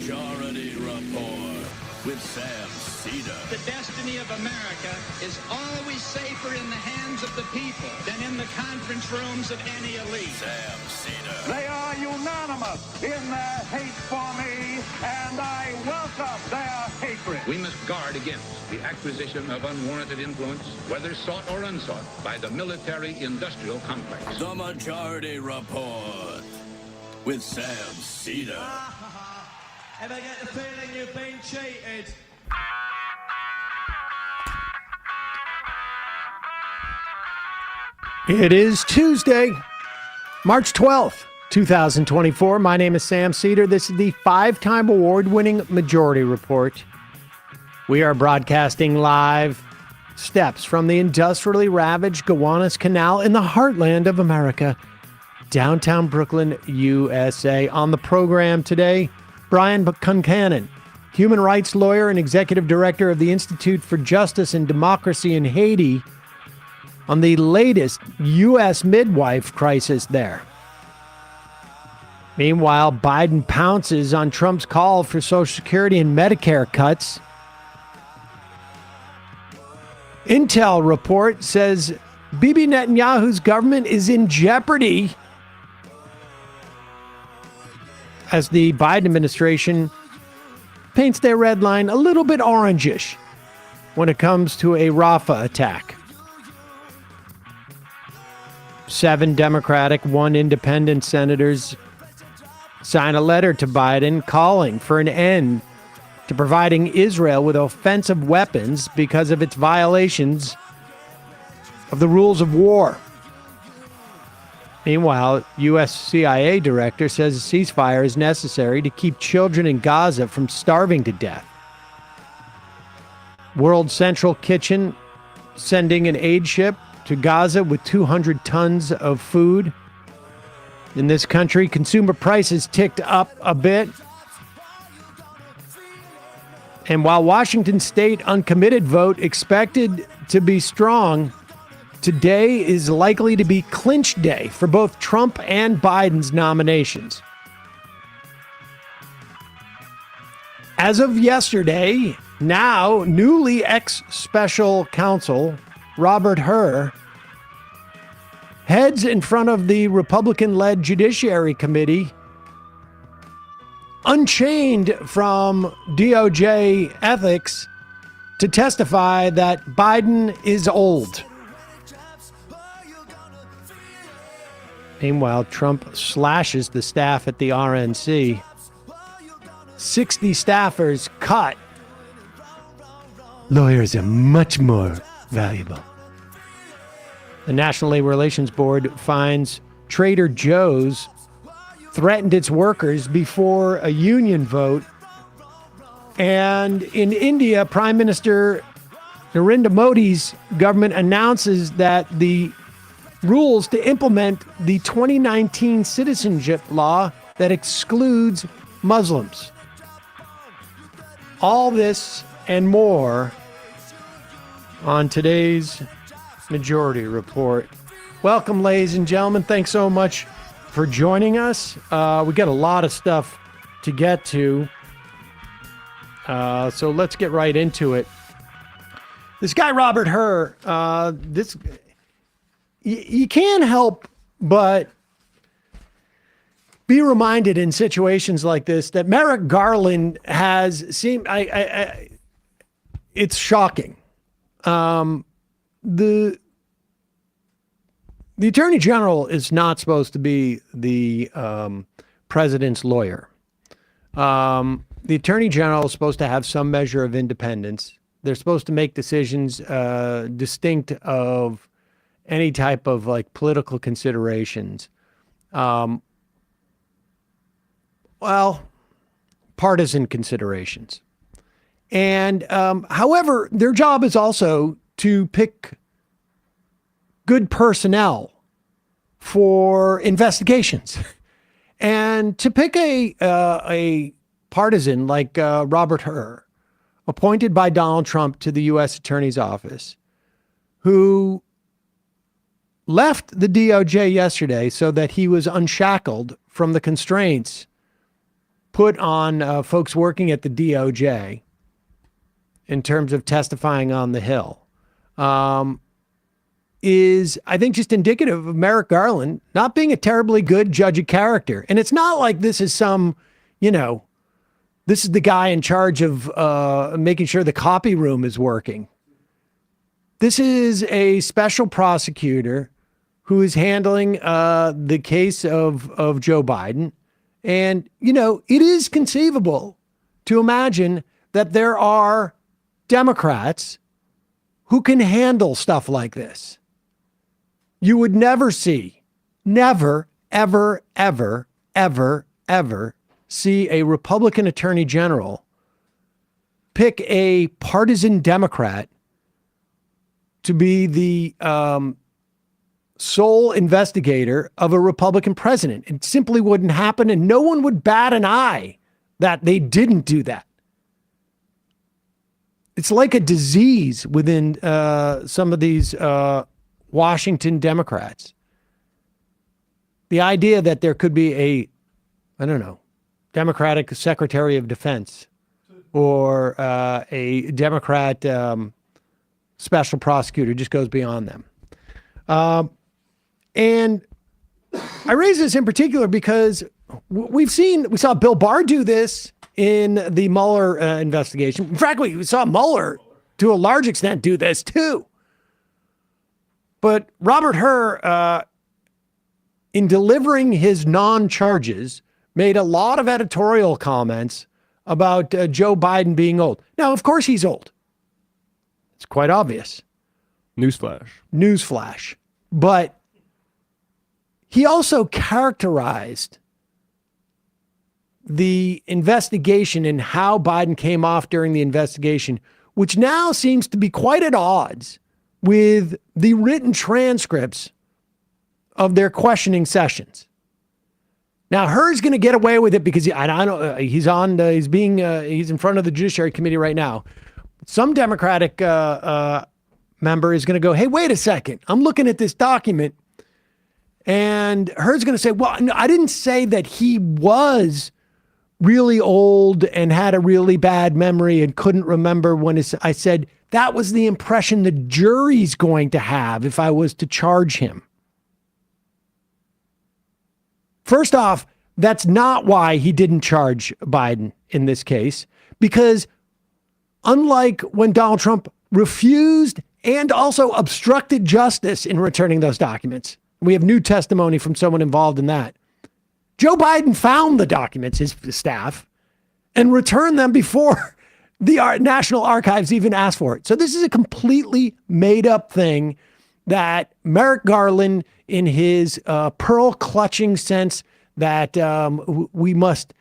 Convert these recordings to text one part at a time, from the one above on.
Majority Report with Sam Seder. The destiny of America is always safer in the hands of the people than in the conference rooms of any elite. Sam Seder. They are unanimous in their hate for me, and I welcome their hatred. We must guard against the acquisition of unwarranted influence, whether sought or unsought, by the military-industrial complex. The Majority Report with Sam Seder. Ever get the feeling you've been cheated? It is Tuesday, March 12th, 2024. My name is Sam Seder. This is the five-time award-winning Majority Report. We are broadcasting live steps from the industrially ravaged Gowanus Canal in the heartland of America, downtown Brooklyn, USA. On the program today, Brian Concannon, human rights lawyer and executive director of the Institute for Justice and Democracy in Haiti, on the latest U.S. midwife crisis there. Meanwhile, Biden pounces on Trump's call for Social Security and Medicare cuts. Intel report says Bibi Netanyahu's government is in jeopardy as the Biden administration paints their red line a little bit orangish when it comes to a Rafah attack. 7 Democratic, 1 Independent senators sign a letter to Biden calling for an end to providing Israel with offensive weapons because of its violations of the rules of war. Meanwhile, U.S. CIA director says a ceasefire is necessary to keep children in Gaza from starving to death. World Central Kitchen sending an aid ship to Gaza with 200 tons of food. In this country, consumer prices ticked up a bit. And while Washington State uncommitted vote expected to be strong, today is likely to be clinch day for both Trump and Biden's nominations. As of yesterday, now newly ex-special counsel Robert Hur heads in front of the Republican-led Judiciary Committee, unchained from DOJ ethics, to testify that Biden is old. Meanwhile, Trump slashes the staff at the RNC. 60 staffers cut. Lawyers are much more valuable. The National Labor Relations Board finds Trader Joe's threatened its workers before a union vote. And in India, Prime Minister Narendra Modi's government announces that the rules to implement the 2019 citizenship law that excludes Muslims. All this and more on today's Majority Report. Welcome, ladies and gentlemen. Thanks so much for joining us. We got a lot of stuff to get to. So let's get right into it. This guy, Robert Hur, you can't help but be reminded in situations like this that Merrick Garland has seemed, it's shocking. The Attorney General is not supposed to be the president's lawyer. The Attorney General is supposed to have some measure of independence. They're supposed to make decisions distinct of any type of like political considerations. Partisan considerations. And however, their job is also to pick good personnel for investigations. And to pick a partisan like Robert Hur, appointed by Donald Trump to the U.S. Attorney's Office, who left the DOJ yesterday so that he was unshackled from the constraints put on folks working at the DOJ in terms of testifying on the Hill is, I think, just indicative of Merrick Garland not being a terribly good judge of character. And it's not like this is some, this is the guy in charge of making sure the copy room is working. This is a special prosecutor who is handling the case of Joe Biden. And, it is conceivable to imagine that there are Democrats who can handle stuff like this. You would never, ever, ever, ever, ever see a Republican attorney general pick a partisan Democrat to be the sole investigator of a Republican president. It simply wouldn't happen, and no one would bat an eye that they didn't do that. It's like a disease within some of these Washington Democrats. The idea that there could be a, Democratic Secretary of Defense or a Democrat special prosecutor just goes beyond them. And I raise this in particular because we saw Bill Barr do this in the Mueller investigation. In fact, we saw Mueller to a large extent do this too. But Robert Hur, in delivering his non-charges, made a lot of editorial comments about Joe Biden being old. Now, of course he's old. It's quite obvious. Newsflash. But he also characterized the investigation and how Biden came off during the investigation, which now seems to be quite at odds with the written transcripts of their questioning sessions. Now, Hur's going to get away with it because he's in front of the Judiciary Committee right now. Some Democratic member is going to go, hey, wait a second. I'm looking at this document. And Hur's going to say, well, no, I didn't say that he was really old and had a really bad memory and couldn't remember when I said that was the impression the jury's going to have if I was to charge him. First off, that's not why he didn't charge Biden in this case, because unlike when Donald Trump refused and also obstructed justice in returning those documents, we have new testimony from someone involved in that. Joe Biden found the documents, his staff, and returned them before the National Archives even asked for it. So this is a completely made up thing that Merrick Garland, in his pearl clutching sense that we must,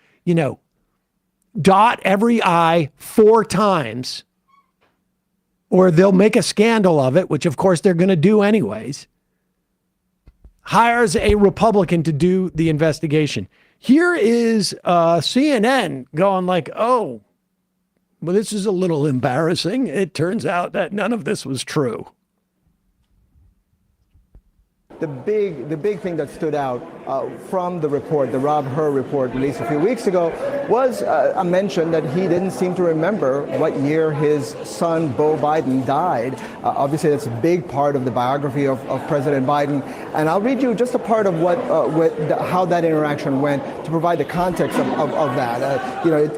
dot every I 4 times or they'll make a scandal of it, which of course they're going to do anyways, hires a Republican to do the investigation. Here is CNN going like, oh, well, this is a little embarrassing. It turns out that none of this was true. The big thing that stood out from the report, the Rob Hur report released a few weeks ago, was a mention that he didn't seem to remember what year his son, Beau Biden, died. Obviously, that's a big part of the biography of President Biden. And I'll read you just a part of how that interaction went to provide the context of that.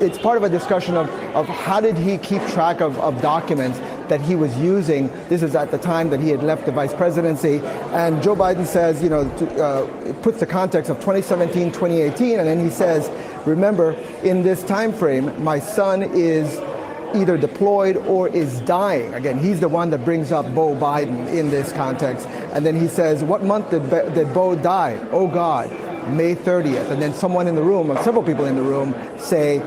It's part of a discussion of how did he keep track of documents that he was using. This is at the time that he had left the vice presidency. And Joe Biden says, it puts the context of 2017, 2018, and then he says, remember, in this time frame, my son is either deployed or is dying. Again, he's the one that brings up Beau Biden in this context. And then he says, what month did Beau die? Oh, God. May 30th. And then someone in the room, or several people in the room, say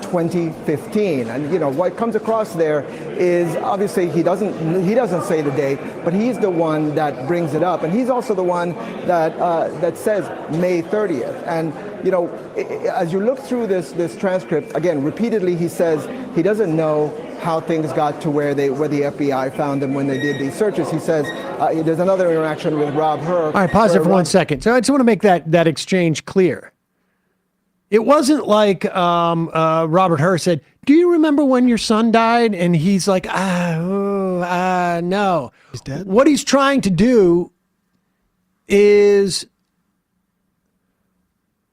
2015. And what comes across there is obviously he doesn't say the date, but he's the one that brings it up, and he's also the one that says May 30th. And as you look through this transcript, again, repeatedly he says he doesn't know how things got to where the FBI found them when they did these searches. He says there's another interaction with Rob Hur. All right, pause there for 1 second. So I just want to make that exchange clear. It wasn't like Robert Hur said, "Do you remember when your son died?" And he's like, no. He's dead? What he's trying to do is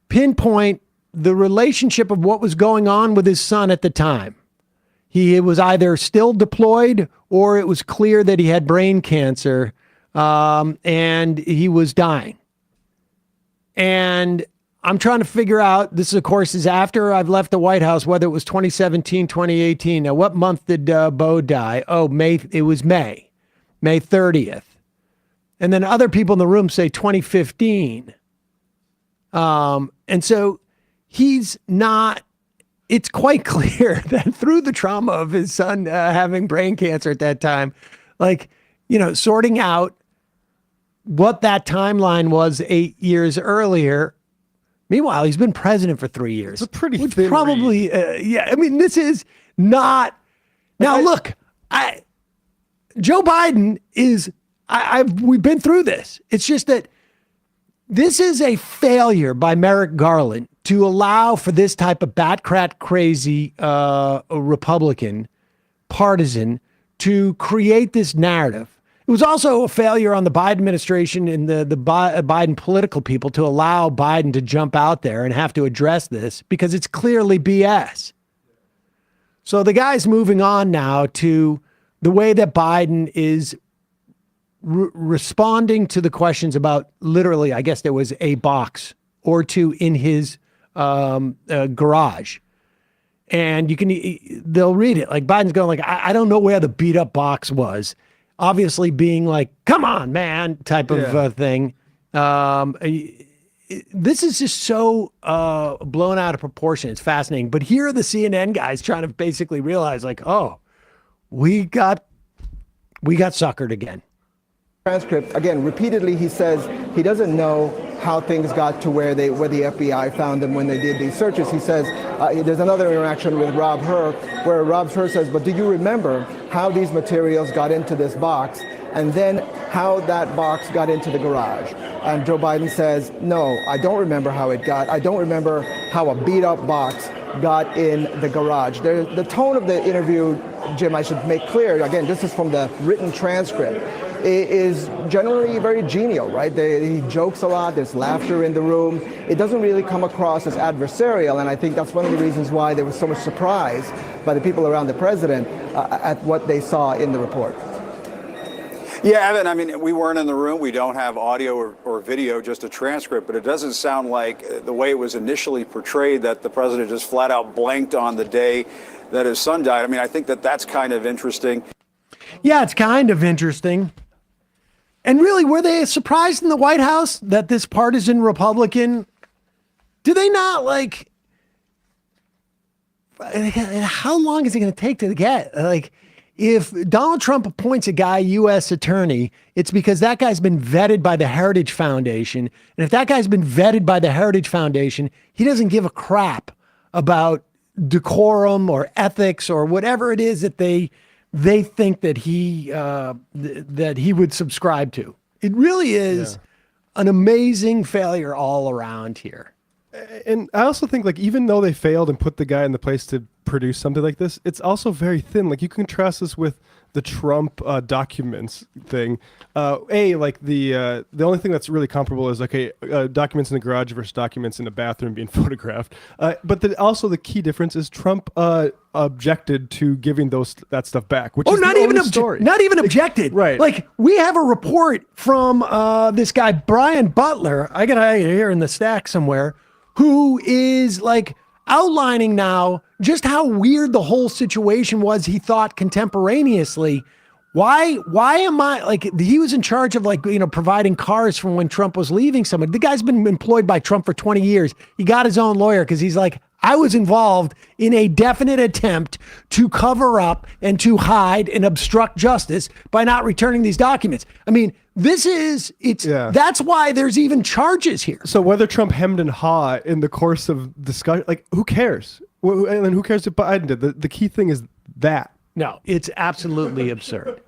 pinpoint the relationship of what was going on with his son at the time. He was either still deployed or it was clear that he had brain cancer and he was dying. And I'm trying to figure out, this of course is after I've left the White House, whether it was 2017, 2018. Now, what month did Bo die? Oh, May. It was May 30th. And then other people in the room say 2015. And so he's not, it's quite clear that through the trauma of his son having brain cancer at that time, like, you know, sorting out what that timeline was 8 years earlier. Meanwhile, he's been president for 3 years. It's a pretty which thin probably, yeah. I mean, this is not. Now, look, Joe Biden is. We've been through this. It's just that this is a failure by Merrick Garland to allow for this type of bat-crat crazy Republican partisan to create this narrative. It was also a failure on the Biden administration and the Biden political people to allow Biden to jump out there and have to address this because it's clearly BS. So the guy's moving on now to the way that Biden is responding to the questions about literally, I guess there was a box or two in his garage. And they'll read it. Like Biden's going like, I don't know where the beat up box was. Obviously being like, come on, man, type of thing. This is just so blown out of proportion. It's fascinating. But here are the CNN guys trying to basically realize like, oh, we got suckered again. Transcript, again, repeatedly he says he doesn't know how things got to where the FBI found them when they did these searches. He says there's another interaction with Rob Hur where Rob Hur says, but do you remember how these materials got into this box and then how that box got into the garage? And Joe Biden says, no, I don't remember how it got. I don't remember how a beat up box got in the garage. The tone of the interview, Jim, I should make clear, again, this is from the written transcript, is generally very genial, right? He jokes a lot, there's laughter in the room. It doesn't really come across as adversarial, and I think that's one of the reasons why there was so much surprise by the people around the president at what they saw in the report. Yeah, Evan, I mean, we weren't in the room. We don't have audio or video, just a transcript, but it doesn't sound like the way it was initially portrayed that the president just flat out blanked on the day that his son died. I mean, I think that's kind of interesting. Yeah, it's kind of interesting. And really, were they surprised in the White House that this partisan Republican, do they not like, how long is it going to take to get? Like, if Donald Trump appoints a guy U.S. attorney, it's because that guy's been vetted by the Heritage Foundation. And if that guy's been vetted by the Heritage Foundation, he doesn't give a crap about decorum or ethics or whatever it is that they think that he would subscribe to. It really is an amazing failure all around here. And I also think, like, even though they failed and put the guy in the place to produce something like this, it's also very thin. Like, you can contrast this with the Trump documents thing. Like the only thing that's really comparable is documents in the garage versus documents in a bathroom being photographed. But also the key difference is Trump objected to giving that stuff back. Which is not even objected. Right. Like, we have a report from this guy Brian Butler. I got it here in the stack somewhere, who is like outlining now just how weird the whole situation was. He thought contemporaneously, why am I like, he was in charge of providing cars from when Trump was leaving somebody. The guy's been employed by Trump for 20 years. He got his own lawyer because he's like, I was involved in a definite attempt to cover up and to hide and obstruct justice by not returning these documents. I mean, that's why there's even charges here. So whether Trump hemmed and hawed in the course of discussion, like, who cares? And then who cares if Biden did? The key thing is that. No, it's absolutely absurd.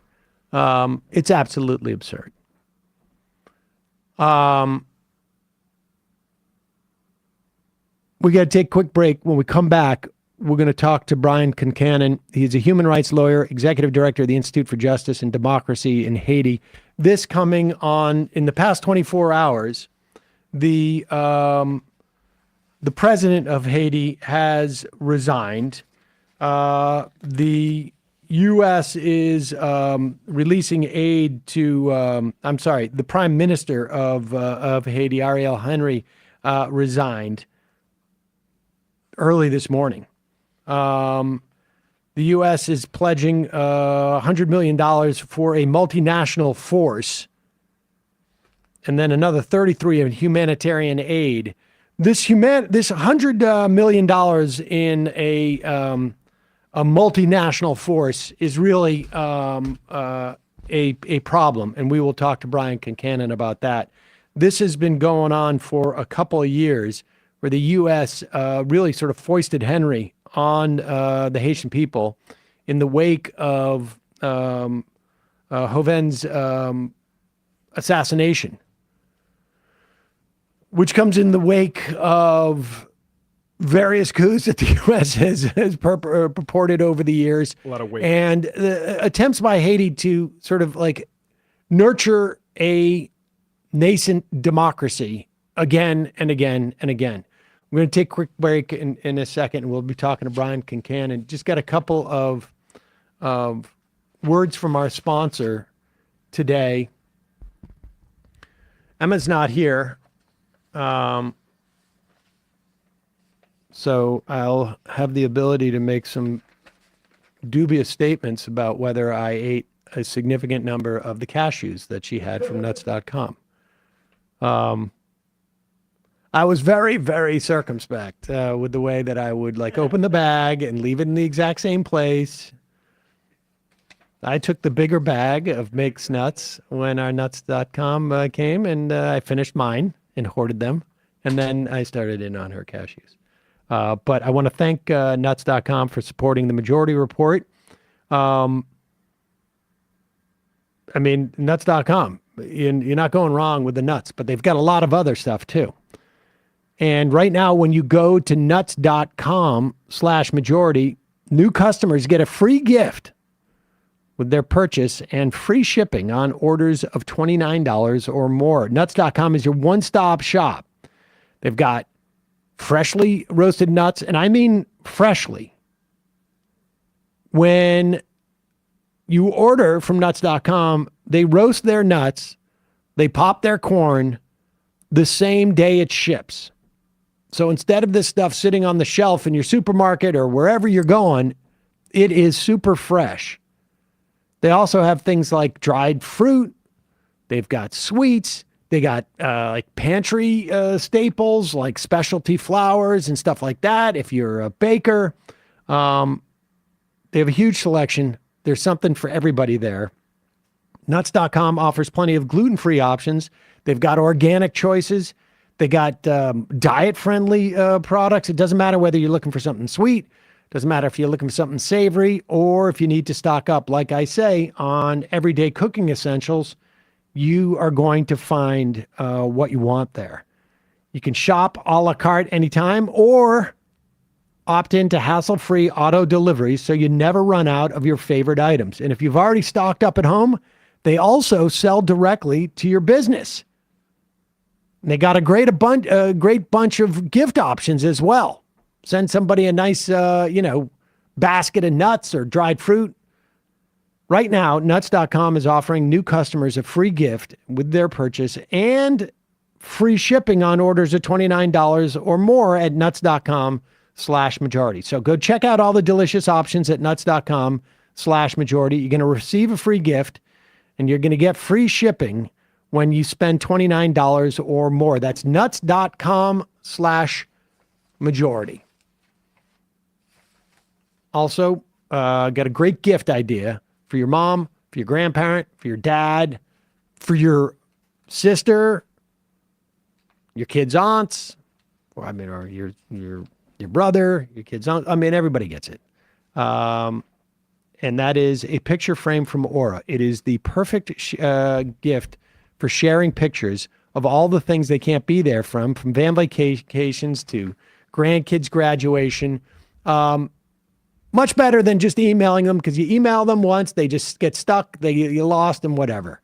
It's absolutely absurd. We got to take a quick break. When we come back, we're going to talk to Brian Concannon. He's a human rights lawyer, executive director of the Institute for Justice and Democracy in Haiti. This coming on in the past 24 hours, the president of Haiti has resigned. The U.S. is releasing aid to, the prime minister of Haiti, Ariel Henry, resigned early this morning. The U.S. is pledging $100 million for a multinational force, and then another 33 in humanitarian aid. This $100 million in a multinational force is really a problem, and we will talk to Brian Concannon about that. This has been going on for a couple of years, where the U.S. Really sort of foisted Henry on the Haitian people in the wake of Jauven's assassination, which comes in the wake of various coups that the U.S. has purported over the years. A lot of weight. And the attempts by Haiti to sort of like nurture a nascent democracy again and again and again. We're going to take a quick break in a second, and we'll be talking to Brian Concannon. Just got a couple of words from our sponsor today. Emma's not here. So I'll have the ability to make some dubious statements about whether I ate a significant number of the cashews that she had from nuts.com. I was very, very circumspect with the way that I would like open the bag and leave it in the exact same place. I took the bigger bag of Mixed Nuts when our nuts.com came, and I finished mine and hoarded them. And then I started in on her cashews. But I want to thank nuts.com for supporting the Majority Report. Nuts.com, you're not going wrong with the nuts, but they've got a lot of other stuff too. And right now, when you go to nuts.com/majority, new customers get a free gift with their purchase and free shipping on orders of $29 or more. Nuts.com is your one-stop shop. They've got freshly roasted nuts, and I mean freshly. When you order from nuts.com, they roast their nuts, they pop their corn the same day it ships. So instead of this stuff sitting on the shelf in your supermarket or wherever you're going, it is super fresh. They also have things like dried fruit. They've got sweets. They got like pantry staples like specialty flours and stuff like that. If you're a baker, they have a huge selection. There's something for everybody there. Nuts.com offers plenty of gluten-free options. They've got organic choices. They got diet-friendly products. It doesn't matter whether you're looking for something sweet. Doesn't matter if you're looking for something savory or if you need to stock up, like I say, on everyday cooking essentials. You are going to find what you want there. You can shop a la carte anytime or opt into hassle-free auto delivery so you never run out of your favorite items. And if you've already stocked up at home, they also sell directly to your business. And they got a great bunch of gift options as well. Send somebody a nice, basket of nuts or dried fruit. Right now, nuts.com is offering new customers a free gift with their purchase and free shipping on orders of $29 or more at nuts.com/majority. So go check out all the delicious options at nuts.com/majority. You're going to receive a free gift and you're going to get free shipping when you spend $29 or more. That's nuts.com/majority. Also, got a great gift idea for your mom, for your grandparent, for your dad, for your sister, your kids' aunts, or your brother, your kids' aunt. Everybody gets it. And that is a picture frame from Aura. It is the perfect gift for sharing pictures of all the things they can't be there from family vacations to grandkids' graduation. Much better than just emailing them, because you email them once, they just get stuck, you lost them, whatever.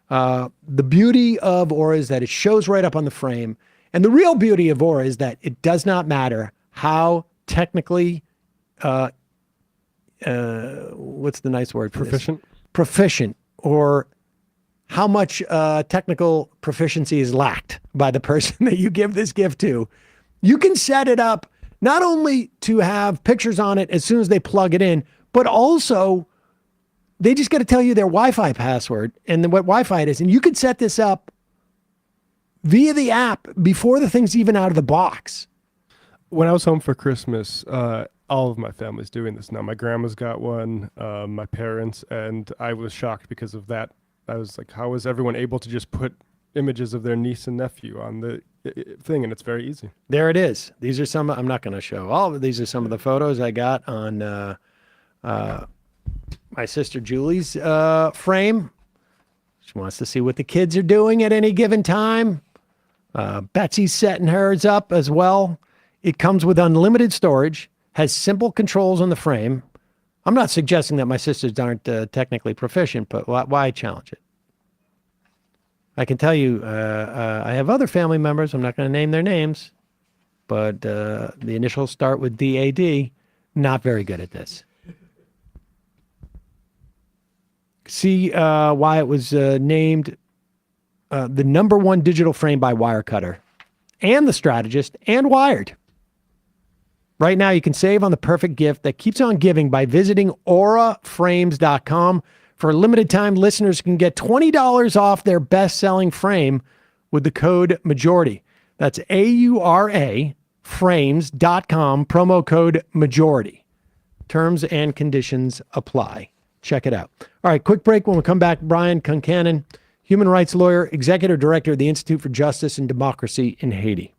The beauty of Aura is that it shows right up on the frame. And the real beauty of Aura is that it does not matter how technically, what's the nice word for Proficient? this? Proficient, or how much technical proficiency is lacked by the person that you give this gift to. You can set it up not only to have pictures on it as soon as they plug it in, but also they just got to tell you their Wi-Fi password and then what Wi-Fi it is. And you can set this up via the app before the thing's even out of the box. When I was home for Christmas, all of my family's doing this now. My grandma's got one, my parents, and I was shocked because of that. I was like, how is everyone able to just put images of their niece and nephew on the thing? And it's very easy. There it is. These are some, I'm not going to show all of these are some of the photos I got on my sister Julie's frame. She wants to see what the kids are doing at any given time. Betsy's setting hers up as well. It comes with unlimited storage, has simple controls on the frame. I'm not suggesting that my sisters aren't technically proficient, but why challenge it? I can tell you, I have other family members. I'm not going to name their names, but the initials start with DAD. Not very good at this. See why it was named the #1 digital frame by Wirecutter and The Strategist and Wired. Right now, you can save on the perfect gift that keeps on giving by visiting auraframes.com. For a limited time, listeners can get $20 off their best-selling frame with the code MAJORITY. That's AURA frames.com, promo code MAJORITY. Terms and conditions apply. Check it out. All right, quick break. When we come back, Brian Concannon, human rights lawyer, executive director of the Institute for Justice and Democracy in Haiti.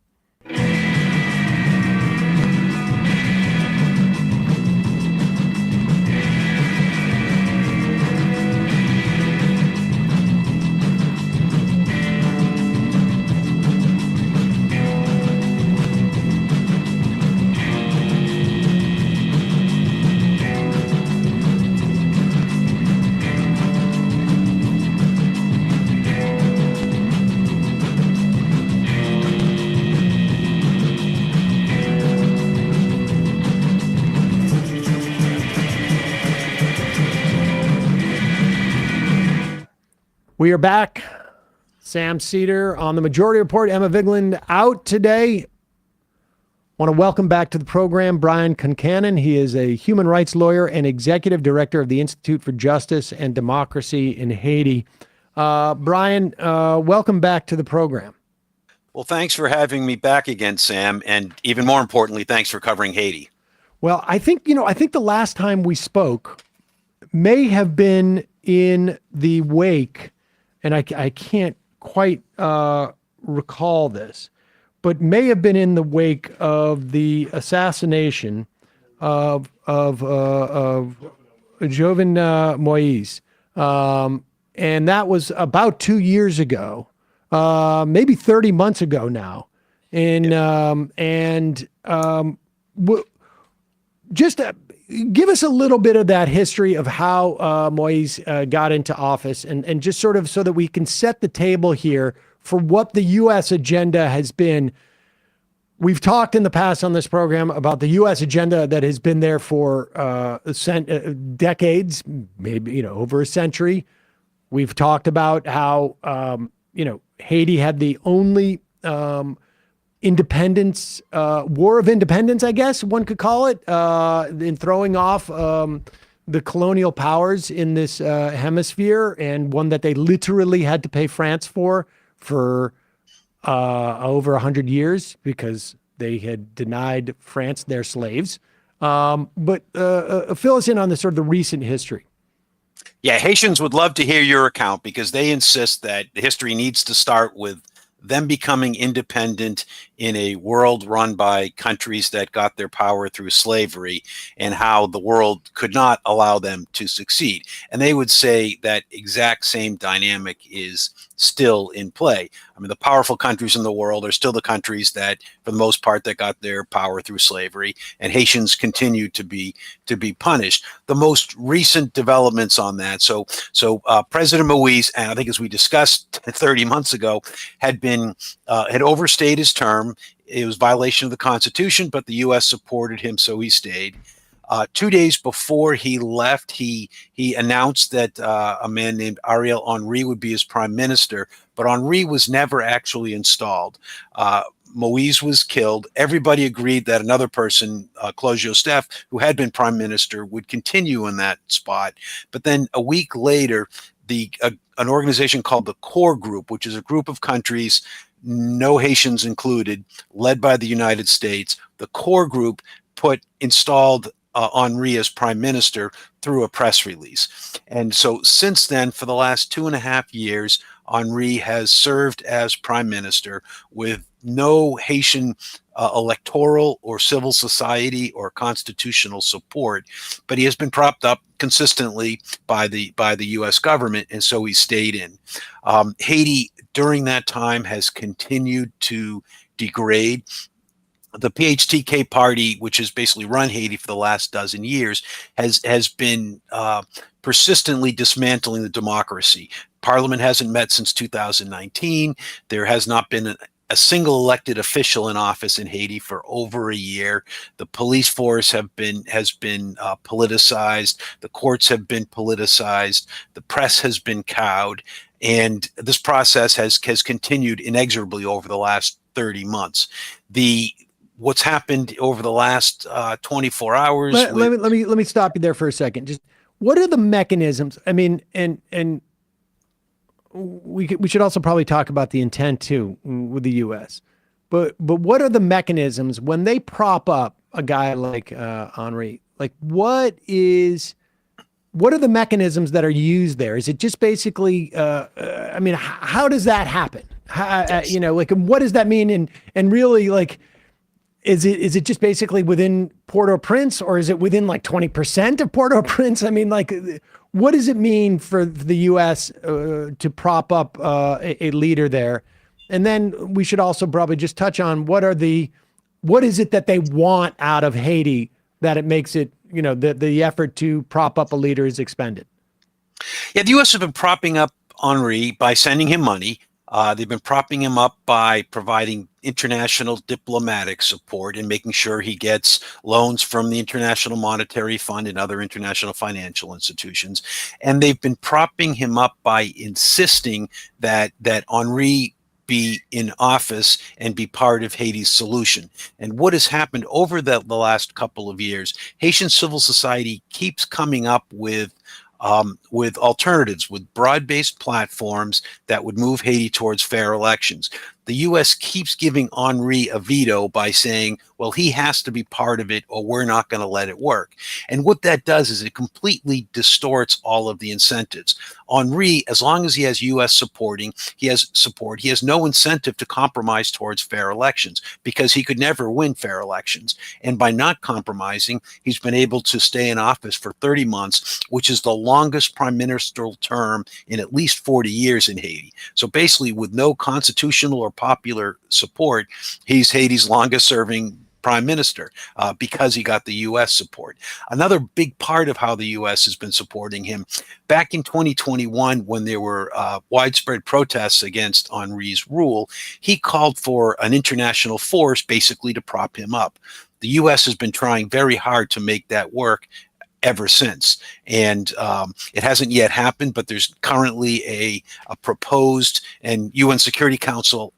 We are back. Sam Seder on the Majority Report. Emma Vigeland out today. Want to welcome back to the program Brian Concannon. He is a human rights lawyer and executive director of the Institute for Justice and Democracy in Haiti. Brian, welcome back to the program. Well, thanks for having me back again, Sam. And even more importantly, thanks for covering Haiti. Well, I think the last time we spoke may have been in the wake, and I can't quite recall this, but may have been in the wake of the assassination of Jovenel Moise, and that was about 2 years ago, maybe 30 months ago now, just give us a little bit of that history of how Moise got into office, and just sort of so that we can set the table here for what the U.S. agenda has been. We've talked in the past on this program about the U.S. agenda that has been there for decades, maybe over a century. We've talked about how Haiti had the only independence, war of independence, I guess one could call it, in throwing off the colonial powers in this hemisphere, and one that they literally had to pay France for over 100 years because they had denied France their slaves. But fill us in on the sort of the recent history. Yeah, Haitians would love to hear your account because they insist that history needs to start with them becoming independent in a world run by countries that got their power through slavery, and how the world could not allow them to succeed. And they would say that exact same dynamic is still in play. I mean, the powerful countries in the world are still the countries that, for the most part, that got their power through slavery, and Haitians continue to be punished. The most recent developments on that. So President Moise, and I think as we discussed 30 months ago, had overstayed his term. It was violation of the Constitution, but the U.S. supported him, so he stayed. 2 days before he left, he announced that a man named Ariel Henry would be his prime minister, but Henry was never actually installed. Moise was killed. Everybody agreed that another person, Claude Joseph, who had been prime minister, would continue in that spot. But then a week later, an organization called the Core Group, which is a group of countries, no Haitians included, led by the United States, the Core Group installed Henry as prime minister through a press release. And so since then, for the last 2.5 years, Henry has served as prime minister with no Haitian electoral or civil society or constitutional support, but he has been propped up consistently by the U.S. government, and so he stayed in. Haiti during that time has continued to degrade. The PHTK party, which has basically run Haiti for the last dozen years, has been persistently dismantling the democracy. Parliament hasn't met since 2019. There has not been a single elected official in office in Haiti for over a year. The police force has been politicized. The courts have been politicized. The press has been cowed. And this process has continued inexorably over the last 30 months. What's happened over the last 24 hours. Let me stop you there for a second. Just what are the mechanisms? I mean, and we should also probably talk about the intent too with the U.S. But what are the mechanisms when they prop up a guy like Henry? Like what are the mechanisms that are used there? Is it just basically? I mean, how does that happen? What does that mean? And really, like. Is it just basically within Port-au-Prince, or is it within like 20% of Port-au-Prince? I mean, like, what does it mean for the U.S. To prop up a leader there? And then we should also probably just touch on what is it that they want out of Haiti that it makes it, the effort to prop up a leader is expended. Yeah, the U.S. has been propping up Henry by sending him money. They've been propping him up by providing international diplomatic support and making sure he gets loans from the International Monetary Fund and other international financial institutions. And they've been propping him up by insisting that Henry be in office and be part of Haiti's solution. And what has happened over the last couple of years, Haitian civil society keeps coming up with alternatives, with broad-based platforms that would move Haiti towards fair elections. The U.S. keeps giving Henry a veto by saying, well, he has to be part of it or we're not going to let it work. And what that does is it completely distorts all of the incentives. Henry, as long as he has U.S. support, he has no incentive to compromise towards fair elections because he could never win fair elections. And by not compromising, he's been able to stay in office for 30 months, which is the longest prime ministerial term in at least 40 years in Haiti. So basically, with no constitutional or popular support, he's Haiti's longest serving prime minister because he got the U.S. support. Another big part of how the U.S. has been supporting him, back in 2021, when there were widespread protests against Henry's rule, he called for an international force basically to prop him up. The U.S. has been trying very hard to make that work ever since. And it hasn't yet happened, but there's currently a proposed and UN Security Council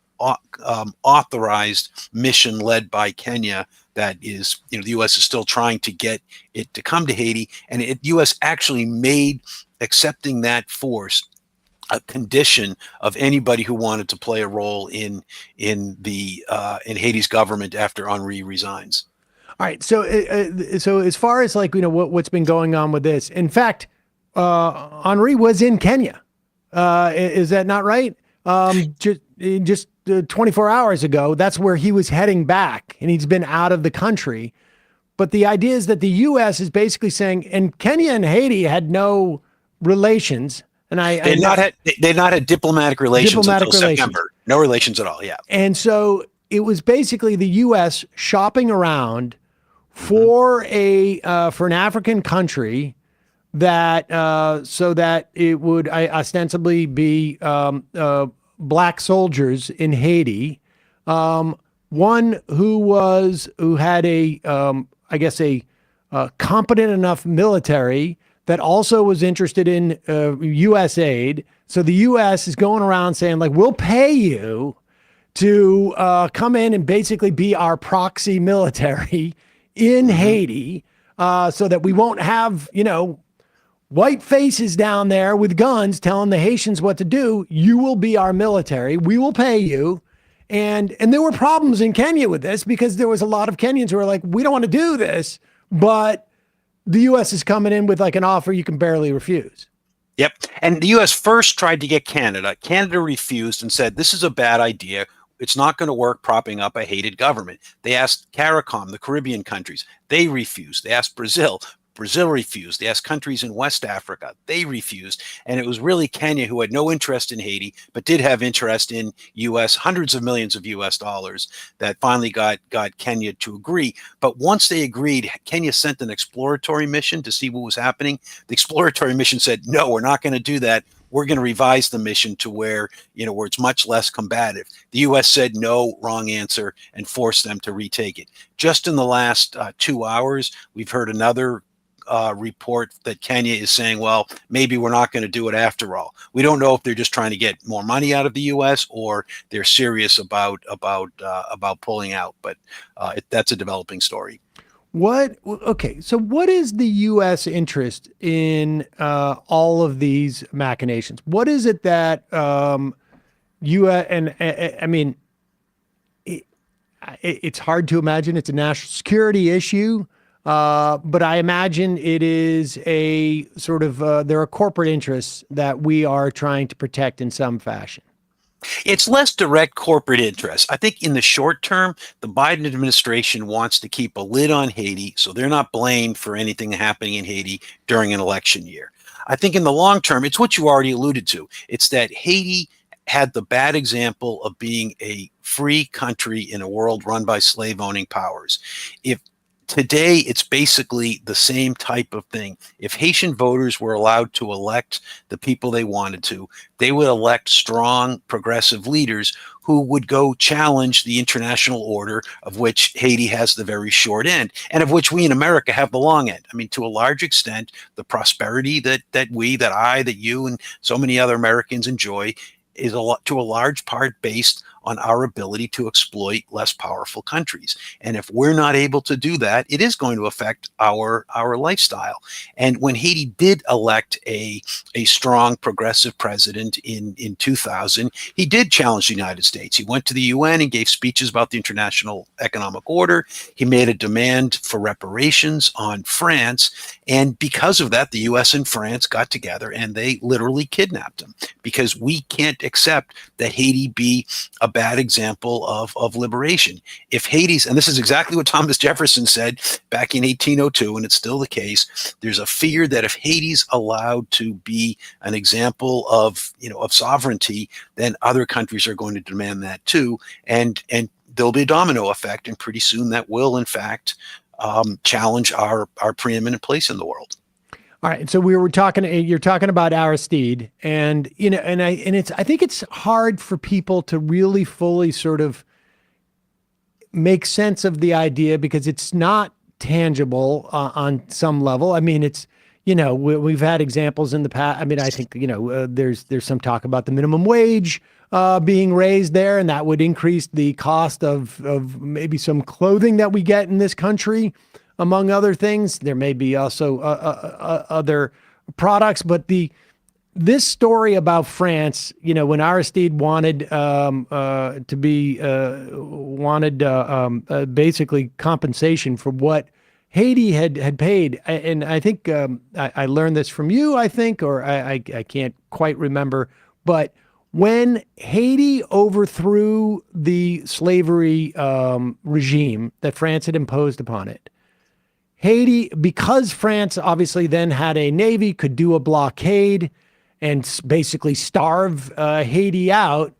authorized mission led by Kenya that is, the U.S. is still trying to get it to come to Haiti. And the U.S. actually made accepting that force a condition of anybody who wanted to play a role in Haiti's government after Henry resigns. All right. So as far as what's been going on with this, in fact, Henry was in Kenya. Is that not right? Just 24 hours ago, that's where he was heading back, and he's been out of the country. But the idea is that the U.S. is basically saying, and Kenya and Haiti had no relations, and they've not had diplomatic relations until September. No relations at all. Yeah. And so it was basically the U.S. shopping around for for an African country that so that it would ostensibly be black soldiers in Haiti. One who had a competent enough military that also was interested in U.S. aid. So the U.S. is going around saying, like, we'll pay you to come in and basically be our proxy military in Haiti, so that we won't have, white faces down there with guns telling the Haitians what to do. You will be our military. We will pay you. And there were problems in Kenya with this because there was a lot of Kenyans who were like, we don't want to do this, but the U.S. is coming in with like an offer you can barely refuse. Yep. And the U.S. first tried to get Canada. Canada refused and said, this is a bad idea. It's not going to work propping up a hated government. They asked CARICOM, the Caribbean countries. They refused. They asked Brazil. Brazil refused. They asked countries in West Africa. They refused. And it was really Kenya, who had no interest in Haiti, but did have interest in U.S., hundreds of millions of U.S. dollars, that finally got Kenya to agree. But once they agreed, Kenya sent an exploratory mission to see what was happening. The exploratory mission said, no, we're not going to do that. We're going to revise the mission to where it's much less combative. The U.S. said no, wrong answer, and forced them to retake it. Just in the last 2 hours, we've heard another report that Kenya is saying, well, maybe we're not going to do it after all. We don't know if they're just trying to get more money out of the U.S. or they're serious about pulling out. But that's a developing story. So what is the U.S. interest in all of these machinations? What is it that it's hard to imagine it's a national security issue, but I imagine it is a sort of there are corporate interests that we are trying to protect in some fashion. It's less direct corporate interests. I think in the short term, the Biden administration wants to keep a lid on Haiti so they're not blamed for anything happening in Haiti during an election year. I think in the long term, it's what you already alluded to. It's that Haiti had the bad example of being a free country in a world run by slave-owning powers. Today, it's basically the same type of thing. If Haitian voters were allowed to elect the people they wanted to, they would elect strong, progressive leaders who would go challenge the international order, of which Haiti has the very short end, and of which we in America have the long end. I mean, to a large extent, the prosperity that you, and so many other Americans enjoy is to a large part based on our ability to exploit less powerful countries. And if we're not able to do that, it is going to affect our lifestyle. And when Haiti did elect a strong progressive president in 2000, he did challenge the United States. He went to the UN and gave speeches about the international economic order. He made a demand for reparations on France. And because of that, the US and France got together and they literally kidnapped him, because we can't accept that Haiti be a bad example of liberation. If Haiti's, and this is exactly what Thomas Jefferson said back in 1802, and it's still the case, there's a fear that if Haiti's allowed to be an example of sovereignty, then other countries are going to demand that too, and there'll be a domino effect, and pretty soon that will in fact challenge our preeminent place in the world. All right. So you're talking about Aristide, and I think it's hard for people to really fully sort of make sense of the idea because it's not tangible on some level. I mean, it's, we've had examples in the past. I mean, I think, there's some talk about the minimum wage being raised there, and that would increase the cost of maybe some clothing that we get in this country. Among other things, there may be also other products, but this story about France, when Aristide wanted basically compensation for what Haiti had paid, and I think I learned this from you, I think, or I can't quite remember, but when Haiti overthrew the slavery regime that France had imposed upon it, Haiti, because France obviously then had a navy, could do a blockade and basically starve Haiti out.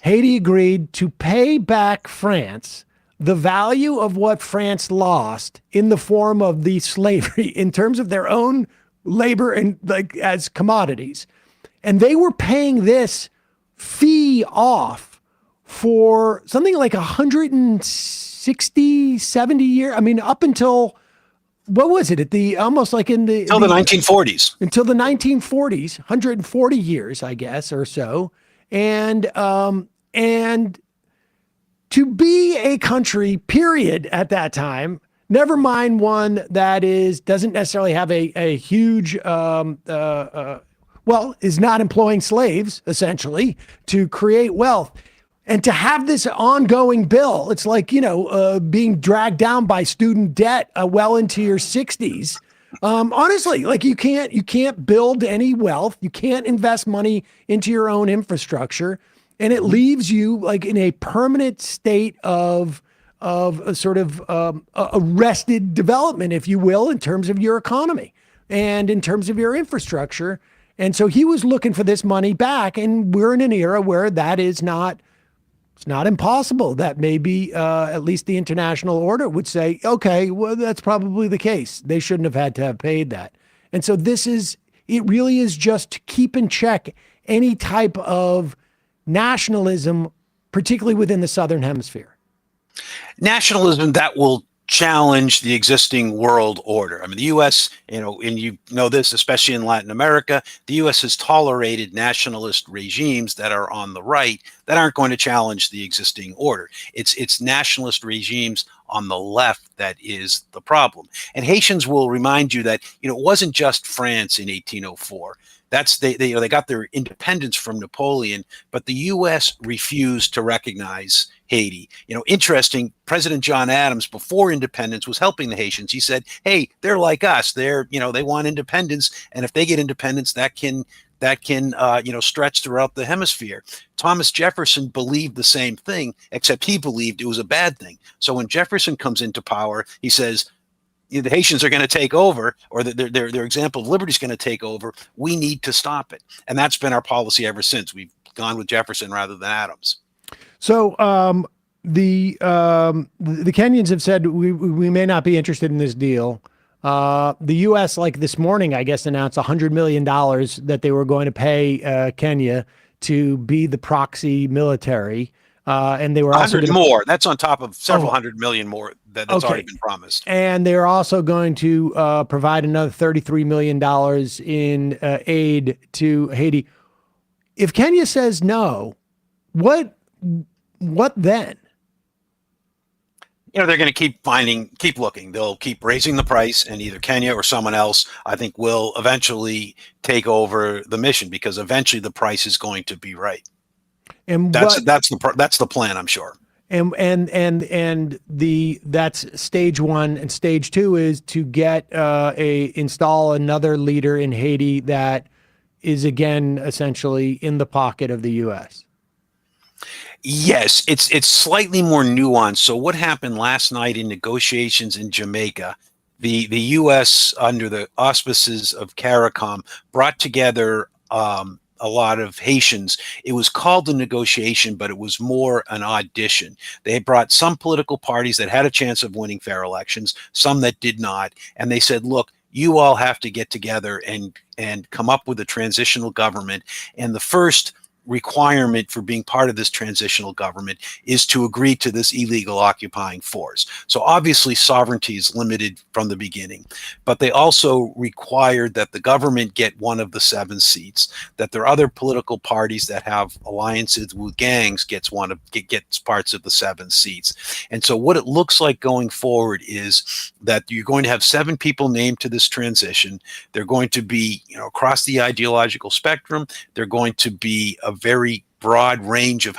Haiti agreed to pay back France the value of what France lost in the form of the slavery in terms of their own labor and like as commodities. And they were paying this fee off for something like 160, 70 years. I mean, up until, what was it? At the almost like in the until the 1940s. Until the 1940s, 140 years, I guess, or so. And to be a country, period, at that time, never mind one that doesn't necessarily have a huge, is not employing slaves, essentially, to create wealth. And to have this ongoing bill, it's like, being dragged down by student debt well into your 60s. Honestly, like you can't build any wealth. You can't invest money into your own infrastructure. And it leaves you like in a permanent state of a sort of arrested development, if you will, in terms of your economy and in terms of your infrastructure. And so he was looking for this money back. And we're in an era where that is not, it's not impossible. That maybe at least the international order would say, okay, well, that's probably the case. They shouldn't have had to have paid that. And so it really is just to keep in check any type of nationalism, particularly within the Southern Hemisphere. Nationalism that will challenge the existing world order. I mean, the U.S., and you know this, especially in Latin America, the U.S. has tolerated nationalist regimes that are on the right that aren't going to challenge the existing order. It's nationalist regimes on the left that is the problem. And Haitians will remind you that, it wasn't just France in 1804. They got their independence from Napoleon, but the U.S. refused to recognize Haiti. Interesting. President John Adams, before independence, was helping the Haitians. He said, "Hey, they're like us. They want independence, and if they get independence, that can stretch throughout the hemisphere." Thomas Jefferson believed the same thing, except he believed it was a bad thing. So when Jefferson comes into power, he says, the Haitians are going to take over, or their example of liberty is going to take over. We need to stop it. And that's been our policy ever since. We've gone with Jefferson rather than Adams. So the Kenyans have said we may not be interested in this deal. The U.S., like this morning, I guess, announced $100 million that they were going to pay Kenya to be the proxy military. And they were also 100 more. That's on top of several hundred million more that's already been promised. And they're also going to provide another $33 million in aid to Haiti. If Kenya says no, what then? They're going to keep looking. They'll keep raising the price, and either Kenya or someone else, I think, will eventually take over the mission, because eventually the price is going to be right. And that's the plan, I'm sure. And that's stage one, and stage two is to install another leader in Haiti that is again essentially in the pocket of the U.S. Yes, it's slightly more nuanced. So what happened last night in negotiations in Jamaica? The U.S. under the auspices of CARICOM brought together a lot of Haitians. It was called a negotiation, but it was more an audition. They brought some political parties that had a chance of winning fair elections, some that did not, and they said, look, you all have to get together and come up with a transitional government. And the first requirement for being part of this transitional government is to agree to this illegal occupying force. So obviously sovereignty is limited from the beginning, but they also required that the government get one of the 7 seats, that there are other political parties that have alliances with gangs gets parts of the 7 seats. And so what it looks like going forward is that you're going to have 7 people named to this transition. They're going to be, across the ideological spectrum. They're going to be a very broad range of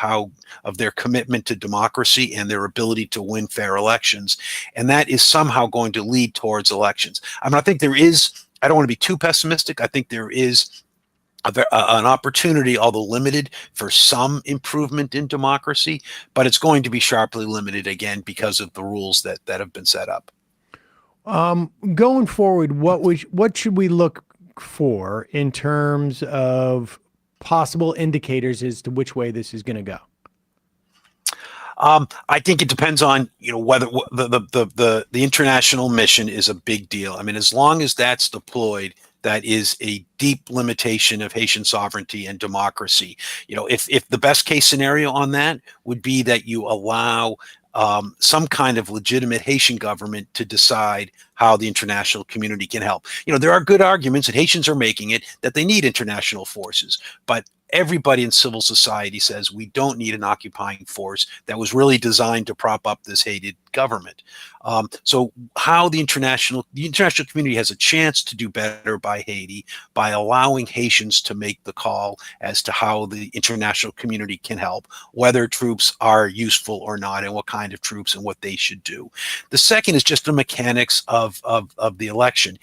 their commitment to democracy and their ability to win fair elections. And that is somehow going to lead towards elections. I mean, I think I don't want to be too pessimistic. I think there is an opportunity, although limited, for some improvement in democracy, but it's going to be sharply limited again because of the rules that have been set up. Going forward, what should we look for in terms of possible indicators as to which way this is going to go? I think it depends on, whether the international mission is a big deal. I mean, as long as that's deployed, that is a deep limitation of Haitian sovereignty and democracy. If the best case scenario on that would be that you allow some kind of legitimate Haitian government to decide how the international community can help. There are good arguments, and Haitians are making it, that they need international forces, but everybody in civil society says we don't need an occupying force that was really designed to prop up this hated government. So how the international community has a chance to do better by Haiti by allowing Haitians to make the call as to how the international community can help, whether troops are useful or not, and what kind of troops and what they should do. The second is just the mechanics of the election.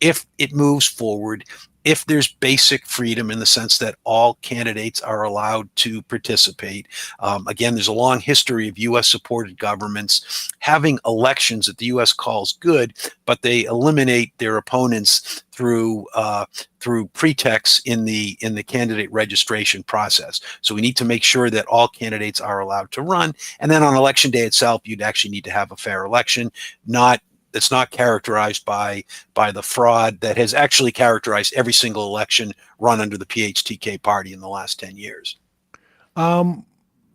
If it moves forward, if there's basic freedom in the sense that all candidates are allowed to participate. Again, there's a long history of U.S. supported governments having elections that the U.S. calls good, but they eliminate their opponents through pretexts in the candidate registration process. So we need to make sure that all candidates are allowed to run. And then on election day itself, you'd actually need to have a fair election, that's not characterized by the fraud that has actually characterized every single election run under the PHTK party in the last 10 years.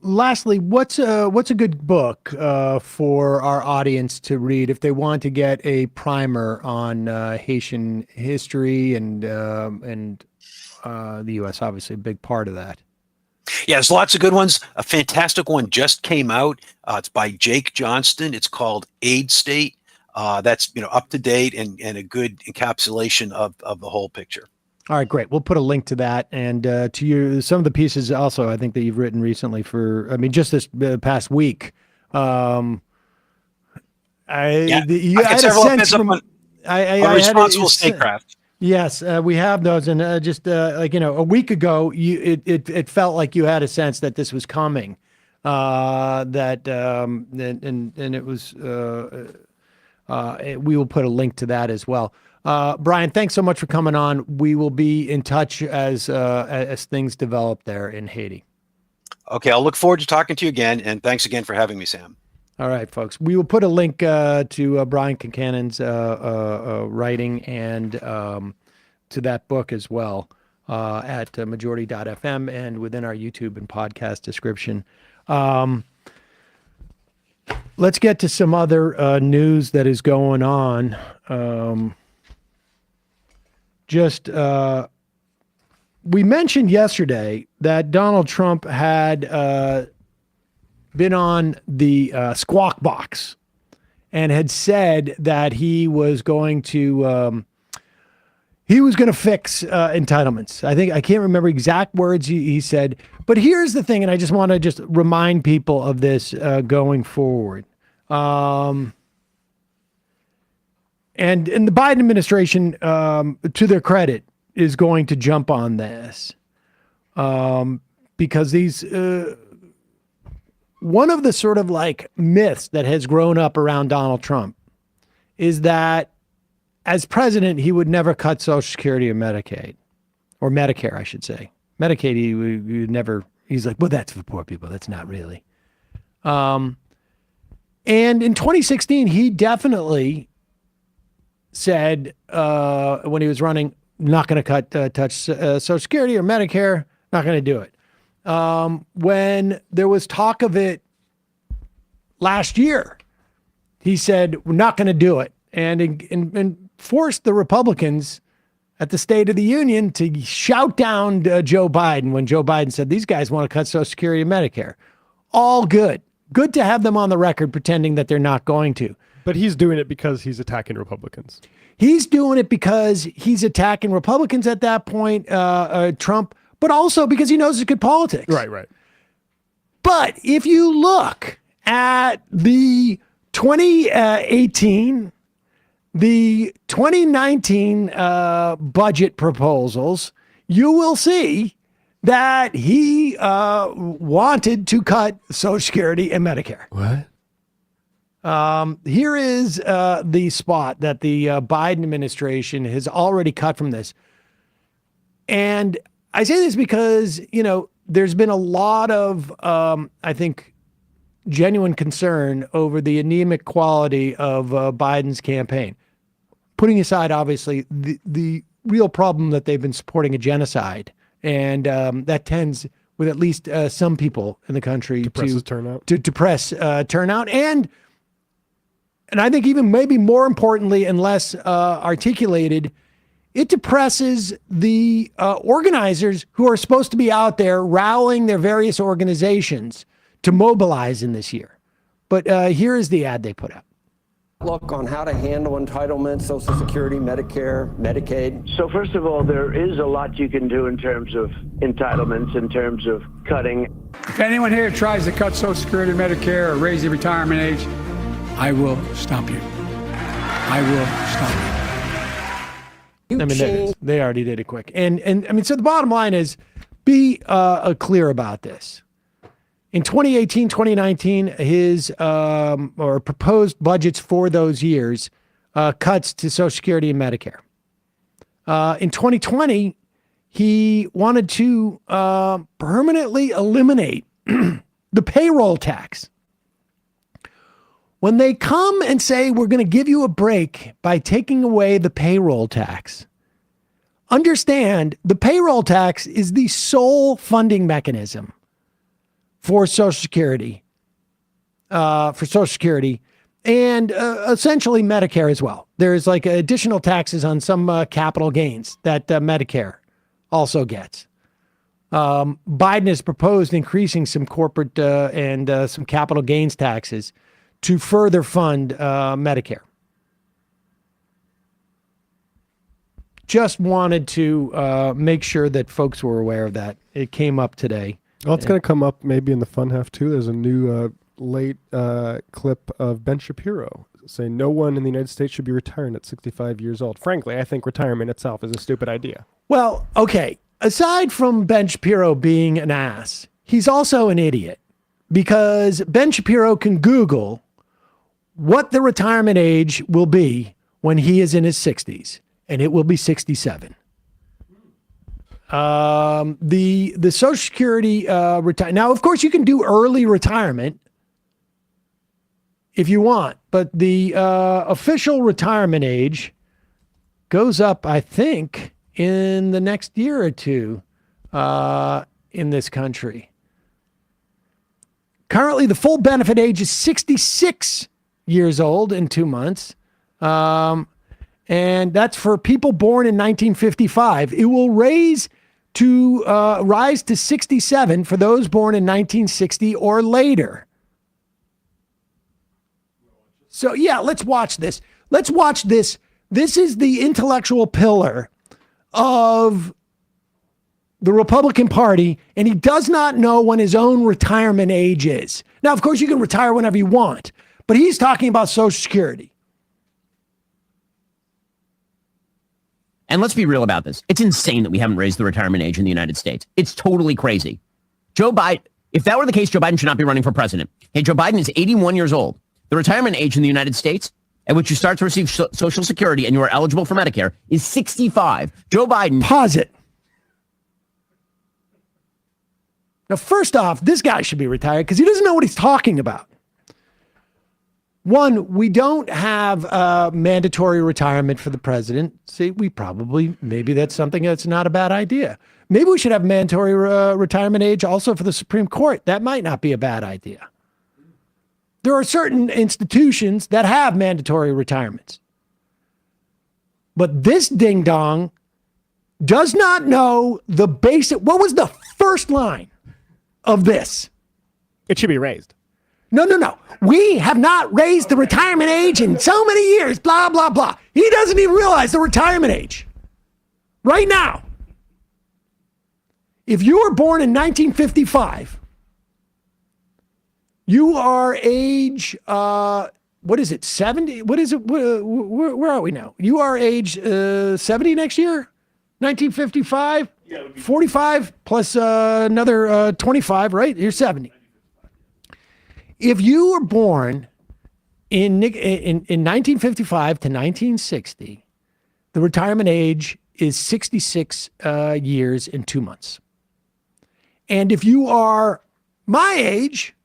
Lastly, what's a good book for our audience to read if they want to get a primer on Haitian history and the U.S. obviously a big part of that? Yeah, there's lots of good ones. A fantastic one just came out. It's by Jake Johnston. It's called Aid State. That's up to date and a good encapsulation of the whole picture. All right, great. We'll put a link to that and to some of the pieces also I think that you've written recently just this past week. I had a sense from responsible statecraft. Yes, we have those, and a week ago, it felt like you had a sense that this was coming, and it was. We will put a link to that as well. Brian, thanks so much for coming on. We will be in touch as things develop there in Haiti. Okay, I'll look forward to talking to you again, and thanks again for having me, Sam. All right, folks. We will put a link to Brian Concannon's writing and to that book as well at majority.fm and within our YouTube and podcast description. Let's get to some other news that is going on. We mentioned yesterday that Donald Trump had been on the Squawk Box and had said that he was going to fix entitlements. I can't remember exact words he said, but here's the thing, and I just want to remind people of this going forward. And the Biden administration, to their credit, is going to jump on this because these one of the sort of like myths that has grown up around Donald Trump is that as president, he would never cut Social Security or Medicaid, or Medicare, I should say. Medicaid, he would never, he's like, well, that's for poor people. That's not really. And in 2016, he definitely said when he was running, not going to touch Social Security or Medicare, not going to do it. When there was talk of it last year, he said, we're not going to do it. And forced the Republicans at the State of the Union to shout down Joe Biden when Joe Biden said, these guys want to cut Social Security and Medicare. All good. Good to have them on the record pretending that they're not going to. But he's doing it because he's attacking Republicans. He's doing it because he's attacking Republicans at that point, Trump, but also because he knows it's good politics. Right. But if you look at the 2018, the 2019 budget proposals, you will see that he wanted to cut Social Security and Medicare. What? Here is the spot that the Biden administration has already cut from this. And I say this because, there's been a lot of, I think, genuine concern over the anemic quality of Biden's campaign. Putting aside, obviously, the real problem that they've been supporting a genocide, and that tends, with at least some people in the country, to depress turnout, and I think even maybe more importantly and less articulated, it depresses the organizers who are supposed to be out there rallying their various organizations to mobilize in this year. But here is the ad they put out. Look on how to handle entitlements, Social Security, Medicare, Medicaid. So first of all, there is a lot you can do in terms of entitlements, in terms of cutting. If anyone here tries to cut Social Security, Medicare, or raise the retirement age, I will stomp you. I will stomp you. I mean, they already did it quick. And I mean, so the bottom line is, be clear about this. In 2018, 2019, his or proposed budgets for those years cuts to Social Security and Medicare. In 2020, he wanted to permanently eliminate the payroll tax. When they come and say, we're going to give you a break by taking away the payroll tax, understand the payroll tax is the sole funding mechanism for Social Security, and essentially Medicare as well. There's like additional taxes on some capital gains that Medicare also gets. Biden has proposed increasing some corporate and some capital gains taxes to further fund Medicare. Just wanted to make sure that folks were aware of that. It came up today. Well, it's going to come up maybe in the fun half too. There's a new late clip of Ben Shapiro saying no one in the United States should be retiring at 65 years old. Frankly, I think retirement itself is a stupid idea. Well, okay. Aside from Ben Shapiro being an ass, he's also an idiot, because Ben Shapiro can Google what the retirement age will be when he is in his 60s, and it will be 67. The Social Security now, of course, you can do early retirement if you want, but the official retirement age goes up, I think, in the next year or two in this country. Currently, the full benefit age is 66 years old in 2 months. And that's for people born in 1955. It will rise to 67 for those born in 1960 or later. So yeah, let's watch this. Let's watch this. This is the intellectual pillar of the Republican Party, and he does not know when his own retirement age is. Now, of course, you can retire whenever you want, but he's talking about Social Security. And let's be real about this. It's insane that we haven't raised the retirement age in the United States. It's totally crazy. Joe Biden, if that were the case, Joe Biden should not be running for president. Hey, Joe Biden is 81 years old. The retirement age in the United States at which you start to receive Social Security and you are eligible for Medicare is 65. Joe Biden. Pause it. Now, first off, this guy should be retired because he doesn't know what he's talking about. One, we don't have mandatory retirement for the president. See, maybe that's something that's not a bad idea. Maybe we should have mandatory retirement age also for the Supreme Court. That might not be a bad idea. There are certain institutions that have mandatory retirements. But this ding-dong does not know the basic. What was the first line of this? It should be raised. No. We have not raised the retirement age in so many years, blah, blah, blah. He doesn't even realize the retirement age. Right now, if you were born in 1955, you are age, what is it, 70? What is it? Where are we now? You are age 70 next year? 1955? 45 plus another 25, right? You're 70. If you were born in 1955 to 1960, the retirement age is 66 years and 2 months. And if you are my age,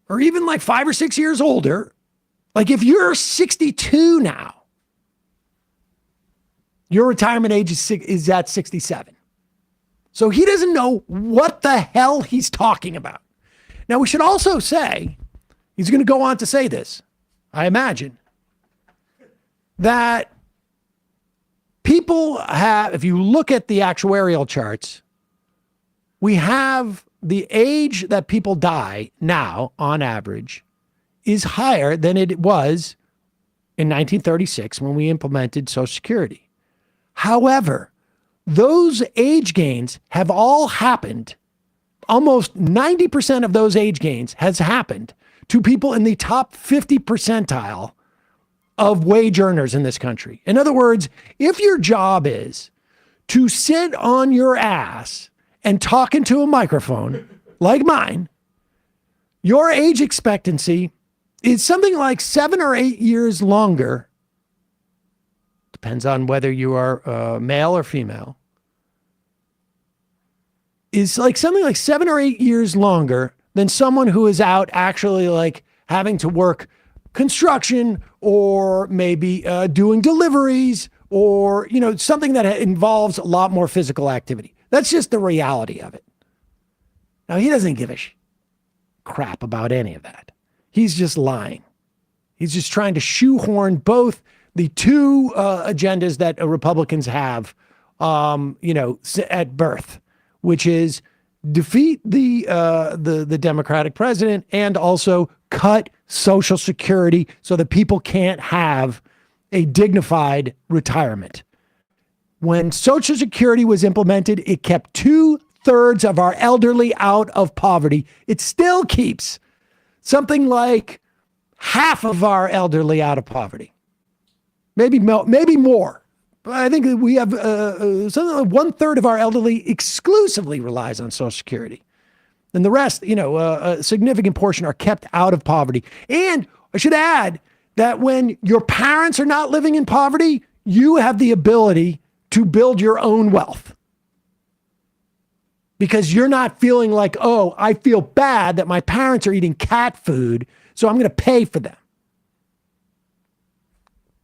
or even like 5 or 6 years older, like if you're 62 now, your retirement age is at 67. So he doesn't know what the hell he's talking about. Now, we should also say, he's going to go on to say this, I imagine, that people have, if you look at the actuarial charts, we have the age that people die now, on average, is higher than it was in 1936 when we implemented Social Security. However, those age gains have all happened. Almost 90% of those age gains has happened to people in the top 50 percentile of wage earners in this country. In other words, if your job is to sit on your ass and talk into a microphone like mine, your age expectancy is something like 7 or 8 years longer. Depends on whether you are male or female. Is like something like 7 or 8 years longer than someone who is out actually like having to work construction or maybe doing deliveries or, you know, something that involves a lot more physical activity. That's just the reality of it. Now, he doesn't give a crap about any of that. He's just lying. He's just trying to shoehorn both the two agendas that Republicans have, at birth, which is defeat the Democratic president and also cut Social Security so that people can't have a dignified retirement. When Social Security was implemented, it kept 2/3 of our elderly out of poverty. It still keeps something like half of our elderly out of poverty. Maybe more. I think we have something like 1/3 of our elderly exclusively relies on Social Security. And the rest, a significant portion are kept out of poverty. And I should add that when your parents are not living in poverty, you have the ability to build your own wealth. Because you're not feeling like, oh, I feel bad that my parents are eating cat food, so I'm going to pay for them.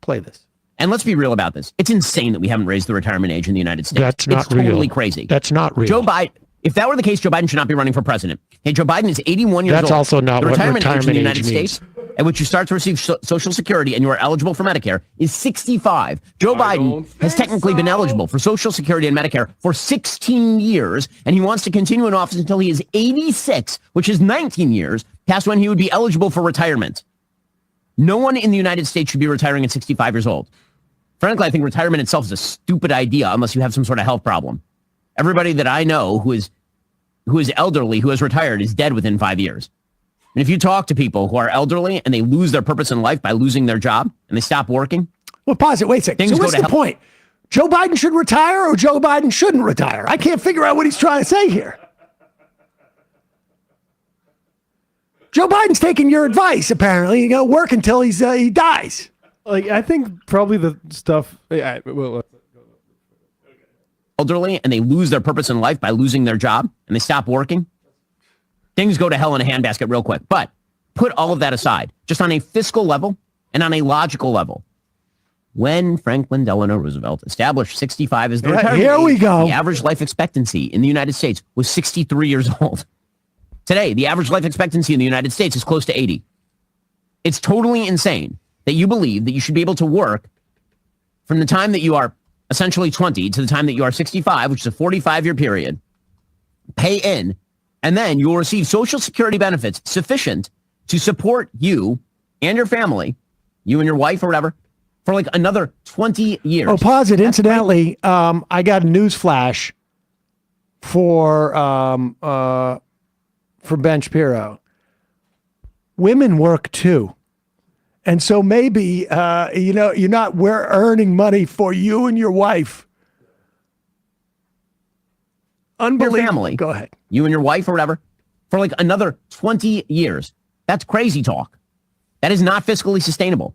Play this. And let's be real about this. It's insane that we haven't raised the retirement age in the United States. That's not real. It's totally real. crazy. That's not real. Joe Biden, if that were the case, Joe Biden should not be running for president. Hey, Joe Biden is 81 years old. That's also not the what retirement age in the retirement United age means. States, at which you start to receive Social Security and you are eligible for Medicare, is 65. Joe Biden has technically been eligible for Social Security and Medicare for 16 years, and he wants to continue in office until he is 86, which is 19 years past when he would be eligible for retirement. No one in the United States should be retiring at 65 years old. Frankly, I think retirement itself is a stupid idea unless you have some sort of health problem. Everybody that I know who is elderly, who has retired, is dead within 5 years. And if you talk to people who are elderly and they lose their purpose in life by losing their job and they stop working. Well, pause it. Wait a second. So what's the point? Joe Biden should retire or Joe Biden shouldn't retire? I can't figure out what he's trying to say here. Joe Biden's taking your advice, apparently. You got to work until he dies. Like, I think probably the stuff. Elderly and they lose their purpose in life by losing their job and they stop working. Things go to hell in a handbasket real quick. But put all of that aside, just on a fiscal level and on a logical level. When Franklin Delano Roosevelt established 65 as the retirement here we age, go. The average life expectancy in the United States was 63 years old. Today, the average life expectancy in the United States is close to 80. It's totally insane that you believe that you should be able to work from the time that you are essentially 20 to the time that you are 65, which is a 45-year period, pay in, and then you will receive Social Security benefits sufficient to support you and your family, you and your wife or whatever, for like another 20 years. Oh, pause it. Incidentally, I got a news flash for Ben Shapiro. Women work too. And so maybe, we're earning money for you and your wife. Unbelievable. Your family. Go ahead. You and your wife or whatever, for like another 20 years. That's crazy talk. That is not fiscally sustainable.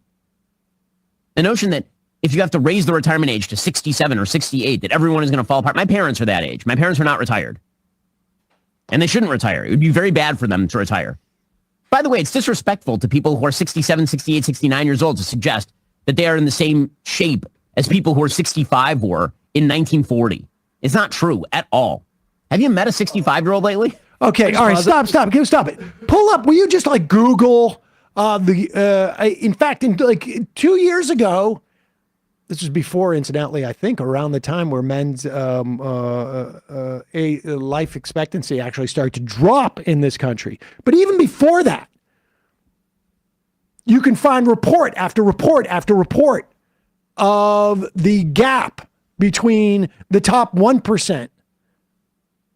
The notion that if you have to raise the retirement age to 67 or 68, that everyone is going to fall apart. My parents are that age. My parents are not retired. And they shouldn't retire. It would be very bad for them to retire. By the way, it's disrespectful to people who are 67, 68, 69 years old to suggest that they are in the same shape as people who are 65 were in 1940. It's not true at all. Have you met a 65-year-old lately? Okay, all right, stop it. Pull up, will you just like Google in fact, like 2 years ago, this was before, incidentally, I think around the time where men's life expectancy actually started to drop in this country. But even before that, you can find report after report after report of the gap between the top 1%.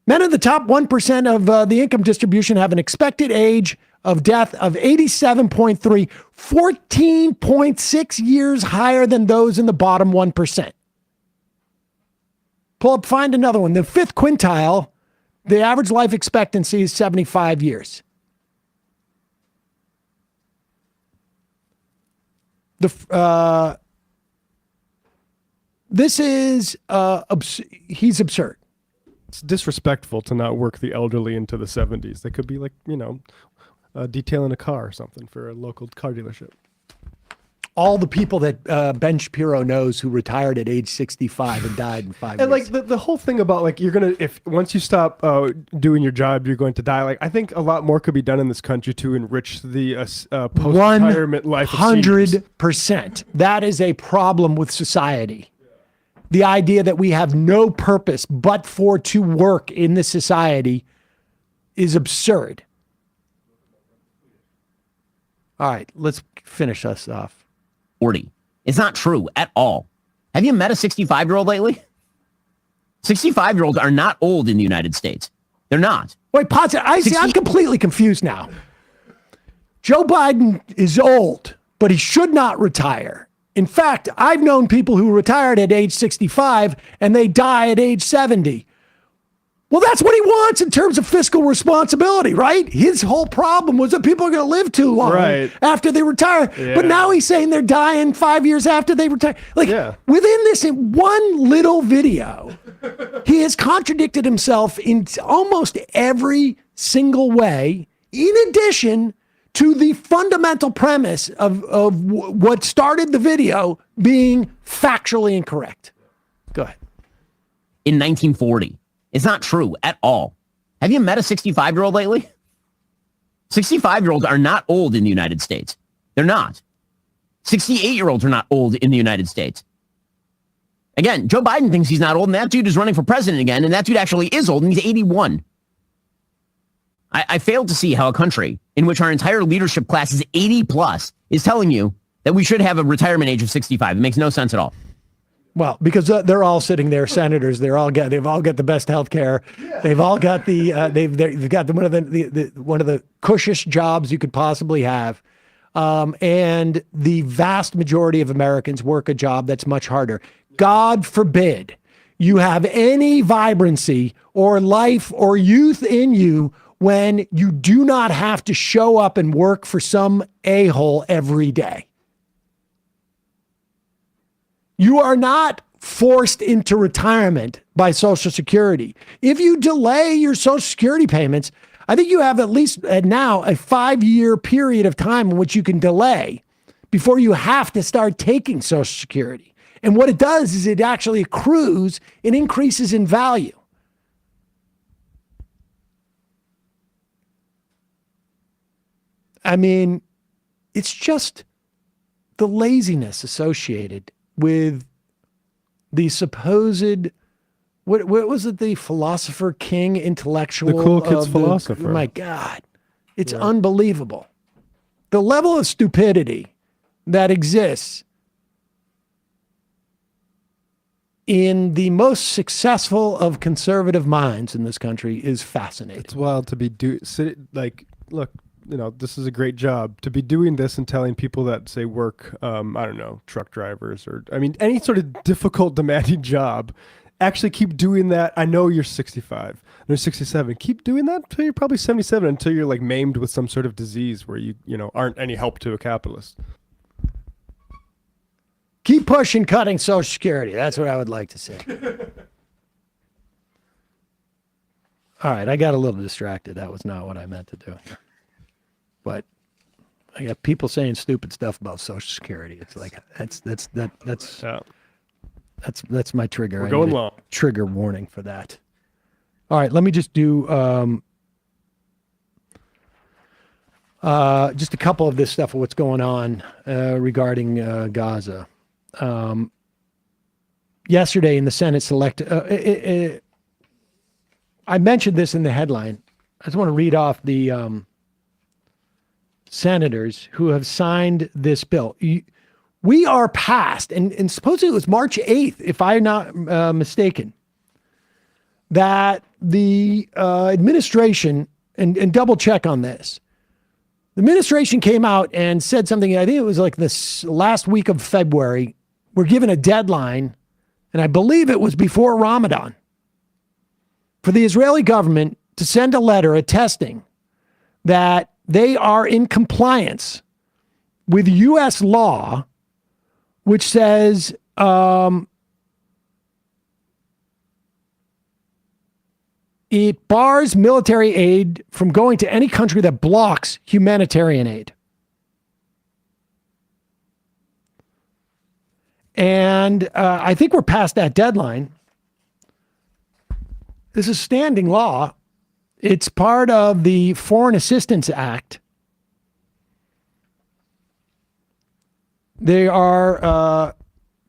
Men in the top 1% of the income distribution have an expected age of death of 87.3, 14.6 years higher than those in the bottom 1%. Pull up, find another one. The fifth quintile, the average life expectancy is 75 years. This is, he's absurd. It's disrespectful to not work the elderly into the 70s. They could be like, detailing a car or something for a local car dealership. All the people that Ben Shapiro knows who retired at age 65 and died in 5 years. And like the whole thing about like, once you stop doing your job, you're going to die. Like, I think a lot more could be done in this country to enrich the post-retirement life of seniors. 100%. That is a problem with society. The idea that we have no purpose but for to work in this society is absurd. All right, let's finish us off. 40. It's not true at all. Have you met a 65-year-old lately? 65-year-olds are not old in the United States. They're not. Wait, pause it. I'm completely confused now. Joe Biden is old, but he should not retire. In fact, I've known people who retired at age 65 and they die at age 70. Well, that's what he wants in terms of fiscal responsibility, right? His whole problem was that people are going to live too long after they retire. Yeah. But now he's saying they're dying 5 years after they retire. Like, within this one little video, he has contradicted himself in almost every single way, in addition to the fundamental premise of what started the video being factually incorrect. Go ahead. In 1940. It's not true at all. Have you met a 65-year-old lately? 65-year-olds are not old in the United States. They're not. 68-year-olds are not old in the United States. Again, Joe Biden thinks he's not old, and that dude is running for president again, and that dude actually is old, and he's 81. I failed to see how a country in which our entire leadership class is 80 plus is telling you that we should have a retirement age of 65. It makes no sense at all. Well, because they're all sitting there, senators. They've all got the best health care. They've all got they've got one of the cushiest jobs you could possibly have, and the vast majority of Americans work a job that's much harder. God forbid you have any vibrancy or life or youth in you when you do not have to show up and work for some a-hole every day. You are not forced into retirement by Social Security. If you delay your Social Security payments, I think you have at least now a 5-year period of time in which you can delay before you have to start taking Social Security. And what it does is it actually accrues and increases in value. I mean, it's just the laziness associated with the supposed, what was it, the philosopher king intellectual? The cool kid's philosopher. My God, it's unbelievable. The level of stupidity that exists in the most successful of conservative minds in this country is fascinating. It's wild to be look, this is a great job to be doing this and telling people that say work, truck drivers or, any sort of difficult, demanding job, actually keep doing that. I know you're 65, you're 67. Keep doing that until you're probably 77, until you're like maimed with some sort of disease where you aren't any help to a capitalist. Keep pushing, cutting Social Security. That's what I would like to say. All right, I got a little distracted. That was not what I meant to do. But I got people saying stupid stuff about Social Security. It's like that's my trigger. We're going long. Trigger warning for that. All right, let me just do just a couple of this stuff of what's going on regarding Gaza. Yesterday in the Senate select, I mentioned this in the headline. I just want to read off the senators who have signed this bill. We are past, and supposedly it was March 8th, if I'm not mistaken, that the administration, and double check on this, the administration came out and said something, I think it was like this last week of February, we're given a deadline, and I believe it was before Ramadan, for the Israeli government to send a letter attesting that they are in compliance with U.S. law, which says it bars military aid from going to any country that blocks humanitarian aid. And I think we're past that deadline. This is standing law. It's part of the Foreign Assistance Act. They are,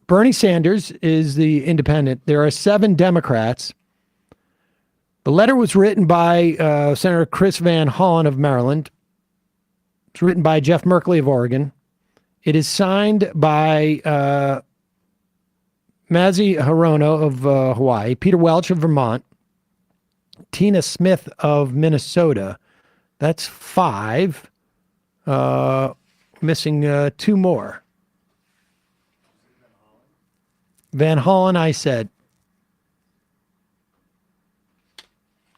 Bernie Sanders is the independent. There are 7 Democrats. The letter was written by Senator Chris Van Hollen of Maryland. It's written by Jeff Merkley of Oregon. It is signed by Mazi Hirono of Hawaii, Peter Welch of Vermont, Tina Smith of Minnesota. That's 5. Missing 2 more. Van Hollen, I said.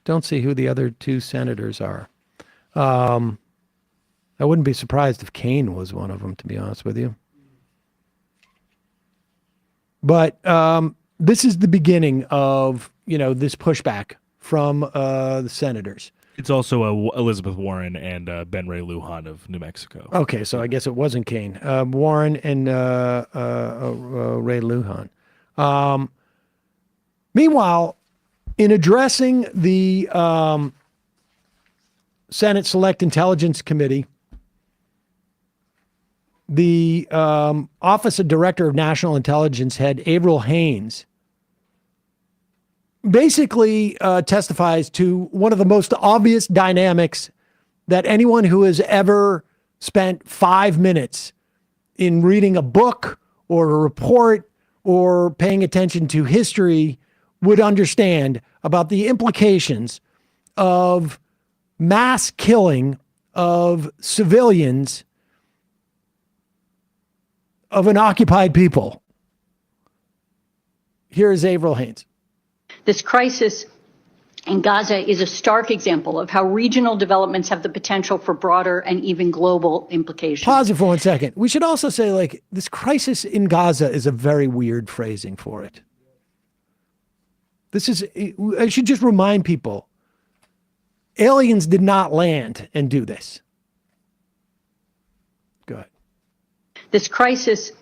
Don't see who the other 2 senators are. I wouldn't be surprised if Kane was one of them, to be honest with you. But this is the beginning of, this pushback from the senators. It's also Elizabeth Warren and Ben Ray Lujan of New Mexico. Okay, so I guess it wasn't Kane. Warren and Ray Lujan. Meanwhile, in addressing the Senate Select Intelligence Committee, the Office of Director of National Intelligence head Avril Haines basically testifies to one of the most obvious dynamics that anyone who has ever spent 5 minutes in reading a book or a report or paying attention to history would understand about the implications of mass killing of civilians of an occupied people. Here is Avril Haines. This crisis in Gaza is a stark example of how regional developments have the potential for broader and even global implications. Pause it for 1 second. We should also say, this crisis in Gaza is a very weird phrasing for it. I should just remind people, aliens did not land and do this. Go ahead. This crisis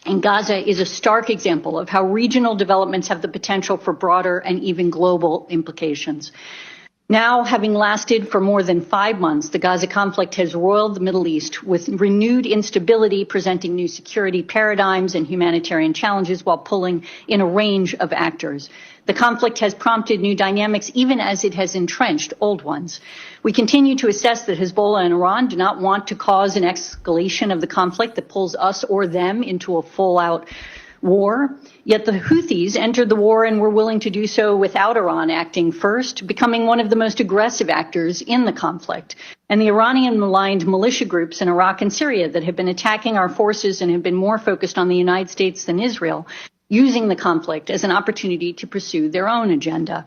in Gaza is a stark example of how regional developments have the potential for broader and even global implications. Now, having lasted for more than 5 months, the Gaza conflict has roiled the Middle East with renewed instability, presenting new security paradigms and humanitarian challenges while pulling in a range of actors. The conflict has prompted new dynamics, even as it has entrenched old ones. We continue to assess that Hezbollah and Iran do not want to cause an escalation of the conflict that pulls us or them into a full-out war. Yet the Houthis entered the war and were willing to do so without Iran acting first, becoming one of the most aggressive actors in the conflict. And the Iranian-aligned militia groups in Iraq and Syria that have been attacking our forces and have been more focused on the United States than Israel, using the conflict as an opportunity to pursue their own agenda.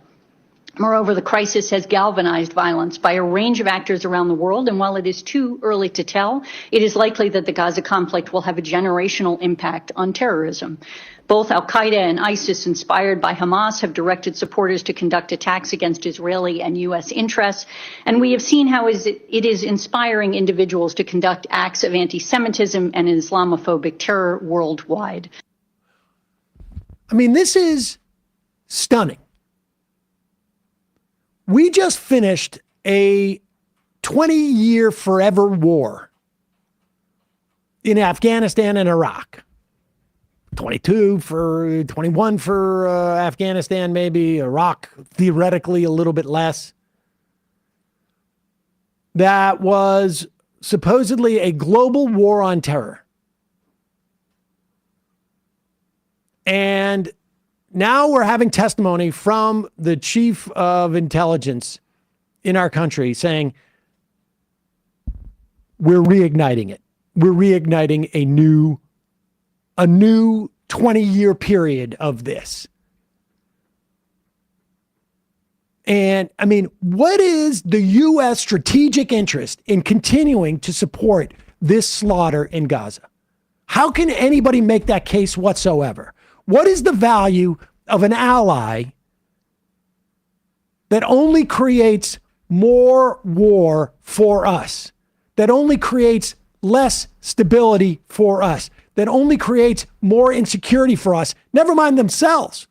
Moreover, the crisis has galvanized violence by a range of actors around the world, and while it is too early to tell, it is likely that the Gaza conflict will have a generational impact on terrorism. Both al-Qaeda and ISIS, inspired by Hamas, have directed supporters to conduct attacks against Israeli and U.S. interests, and we have seen how it is inspiring individuals to conduct acts of anti-Semitism and Islamophobic terror worldwide. I mean, this is stunning. We just finished a 20-year forever war in Afghanistan and Iraq. 21 for Afghanistan, maybe. Iraq, theoretically, a little bit less. That was supposedly a global war on terror. And now we're having testimony from the chief of intelligence in our country saying, we're reigniting it. We're reigniting a new 20-year period of this. And I mean, what is the U.S. strategic interest in continuing to support this slaughter in Gaza? How can anybody make that case whatsoever? What is the value of an ally that only creates more war for us, that only creates less stability for us, that only creates more insecurity for us, never mind themselves?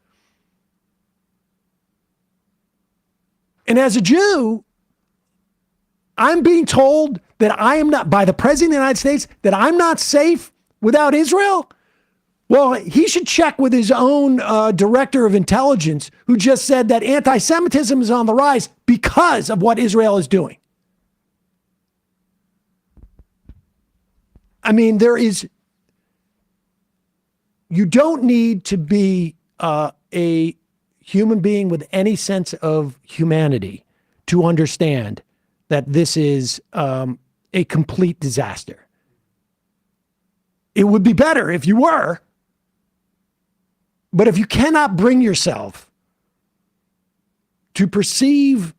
And as a Jew, I'm being told that I am not, by the President of the United States, that I'm not safe without Israel? Well, he should check with his own director of intelligence, who just said that anti-Semitism is on the rise because of what Israel is doing. I mean, you don't need to be a human being with any sense of humanity to understand that this is a complete disaster. It would be better if you were. But if you cannot bring yourself to perceive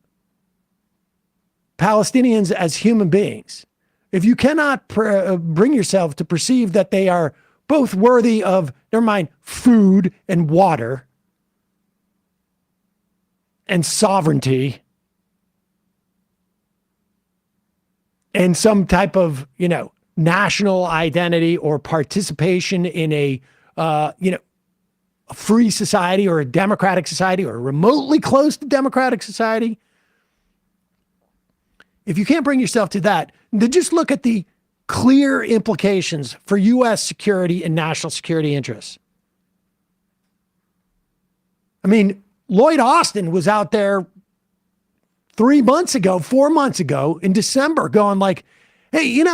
Palestinians as human beings, if you cannot bring yourself to perceive that they are both worthy of, never mind, food and water and sovereignty and some type of, national identity or participation in a free society or a democratic society or remotely close to democratic society. If you can't bring yourself to that, then just look at the clear implications for U.S. security and national security interests. I mean, Lloyd Austin was out there 4 months ago in December going like, hey,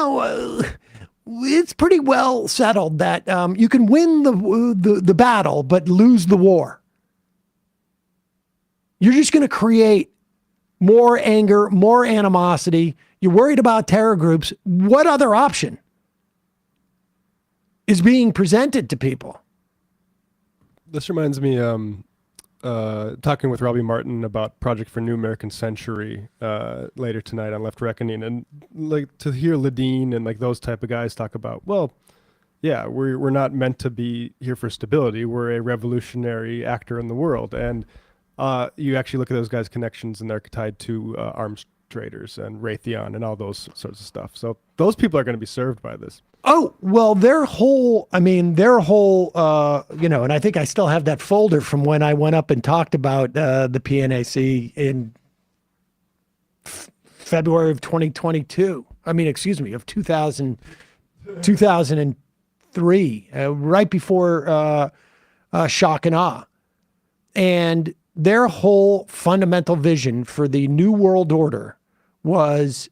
it's pretty well settled that you can win the battle, but lose the war. You're just going to create more anger, more animosity. You're worried about terror groups. What other option is being presented to people? This reminds me, talking with Robbie Martin about Project for New American Century later tonight on Left Reckoning, and like to hear Ladine and like those type of guys talk about, well, yeah, we're not meant to be here for stability. We're a revolutionary actor in the world, and you actually look at those guys' connections, and they're tied to arms traders and Raytheon and all those sorts of stuff. So those people are going to be served by this. Oh, well, their whole, and I think I still have that folder from when I went up and talked about the PNAC in February of 2022. Of 2003, right before shock and awe. And their whole fundamental vision for the New World Order was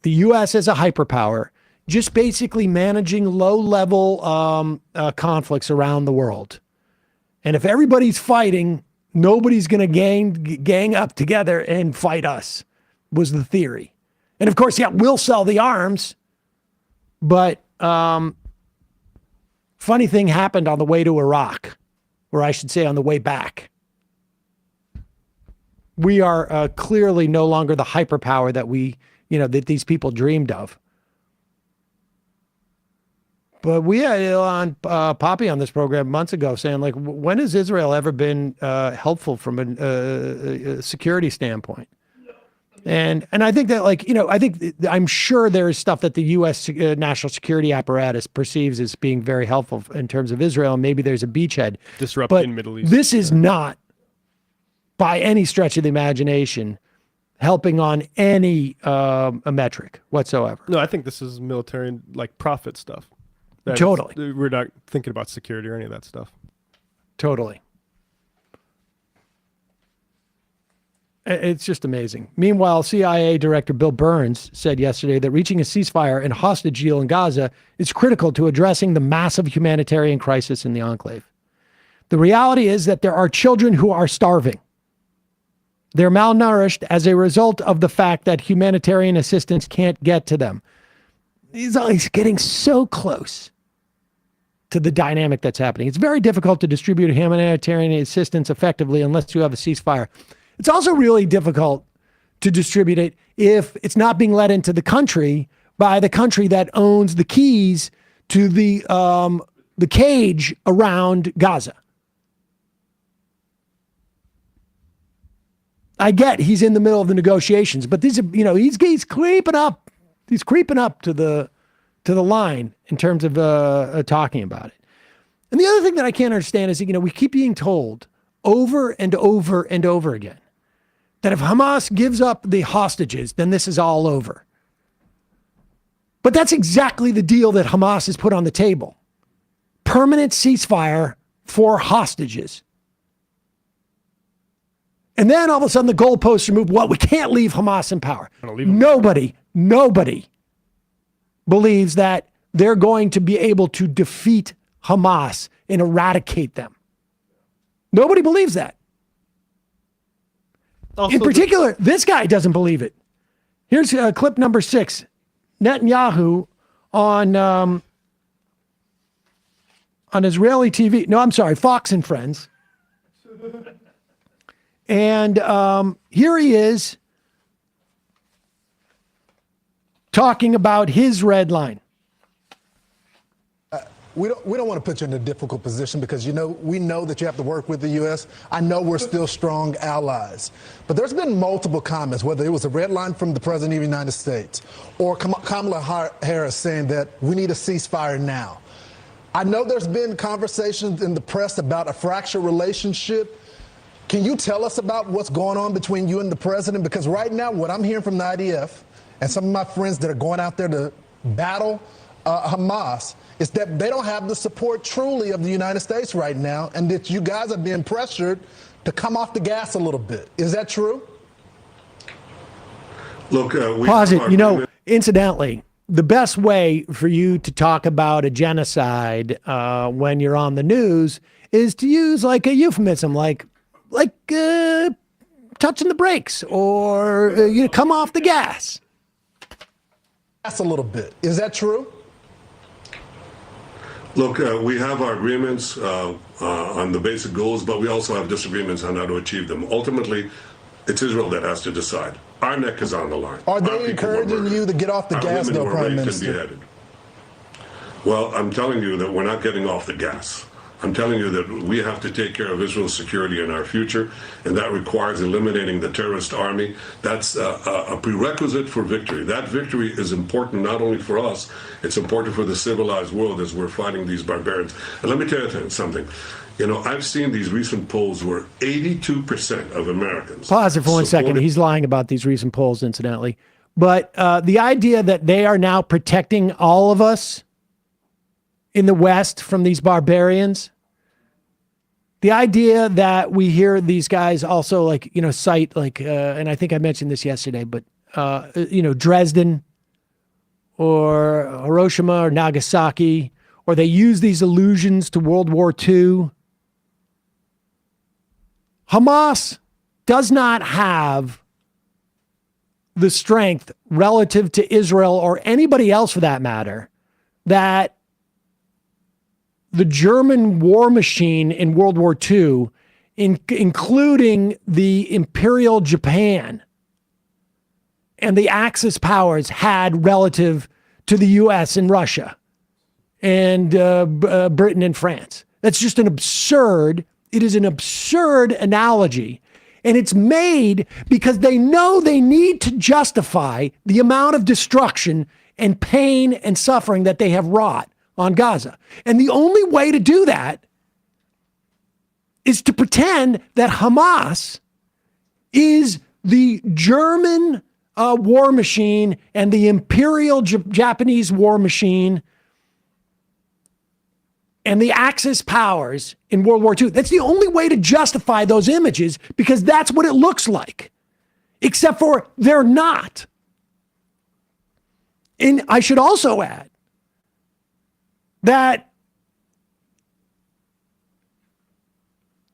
the U.S. as a hyperpower, just basically managing low-level conflicts around the world. And if everybody's fighting, nobody's going to gang up together and fight us, was the theory. And of course, yeah, we'll sell the arms, but funny thing happened on the way to Iraq, or I should say on the way back. We are clearly no longer the hyperpower that that these people dreamed of. But we had on Poppy on this program months ago saying, like, when has Israel ever been helpful from a security standpoint? And I think that, like, I'm sure there is stuff that the U.S. national security apparatus perceives as being very helpful in terms of Israel. And maybe there's a beachhead. Disrupting Middle East. This is not, by any stretch of the imagination, helping on any a metric whatsoever. No, I think this is military, like, profit stuff. Totally. We're not thinking about security or any of that stuff. Totally. It's just amazing. Meanwhile, CIA Director Bill Burns said yesterday that reaching a ceasefire and hostage deal in Gaza is critical to addressing the massive humanitarian crisis in the enclave. The reality is that there are children who are starving. They're malnourished as a result of the fact that humanitarian assistance can't get to them. He's getting so close to the dynamic that's happening. It's very difficult to distribute humanitarian assistance effectively unless you have a ceasefire. It's also really difficult to distribute it if it's not being let into the country by the country that owns the keys to the cage around Gaza. I get he's in the middle of the negotiations, but these are, he's creeping up. He's creeping up to the line in terms of talking about it. And the other thing that I can't understand is, we keep being told over and over and over again that if Hamas gives up the hostages, then this is all over. But that's exactly the deal that Hamas has put on the table. Permanent ceasefire for hostages. And then all of a sudden the goalposts are moved. Well, we can't leave Hamas in power. Nobody believes that they're going to be able to defeat Hamas and eradicate them. Nobody believes that. Also, in particular, this guy doesn't believe it. Here's clip number 6. Netanyahu on Israeli TV. No, I'm sorry, Fox and Friends. And here he is talking about his red line. We don't want to put you in a difficult position because, we know that you have to work with the U.S. I know we're still strong allies. But there's been multiple comments, whether it was a red line from the President of the United States or Kamala Harris saying that we need a ceasefire now. I know there's been conversations in the press about a fractured relationship. Can you tell us about what's going on between you and the President? Because right now, what I'm hearing from the IDF and some of my friends that are going out there to battle Hamas is that they don't have the support truly of the United States right now, and that you guys are being pressured to come off the gas a little bit. Is that true? Look, pause it. Incidentally, the best way for you to talk about a genocide when you're on the news is to use like a euphemism, like touching the brakes or come off the gas. That's a little bit. Is that true? Look, we have our agreements on the basic goals, but we also have disagreements on how to achieve them. Ultimately, it's Israel that has to decide. Our neck is on the line. Are they encouraging you to get off the gas, though, Prime Minister? Well, I'm telling you that we're not getting off the gas. I'm telling you that we have to take care of Israel's security and our future, and that requires eliminating the terrorist army. That's a prerequisite for victory. That victory is important not only for us, it's important for the civilized world as we're fighting these barbarians. And let me tell you something. I've seen these recent polls where 82% of Americans... Pause it for 1 second. He's lying about these recent polls, incidentally. But the idea that they are now protecting all of us in the West from these barbarians, the idea that we hear these guys also cite and I think I mentioned this yesterday, but Dresden or Hiroshima or Nagasaki, or they use these allusions to World War II. Hamas does not have the strength relative to Israel or anybody else for that matter that the German war machine in World War II including the Imperial Japan and the Axis powers, had relative to the U.S. and Russia and Britain and France. That's just an absurd, it is an absurd analogy. And it's made because they know they need to justify the amount of destruction and pain and suffering that they have wrought on Gaza. And the only way to do that is to pretend that Hamas is the German war machine and the Imperial Japanese war machine and the Axis powers in World War II. That's the only way to justify those images, because that's what it looks like. Except for they're not. And I should also add that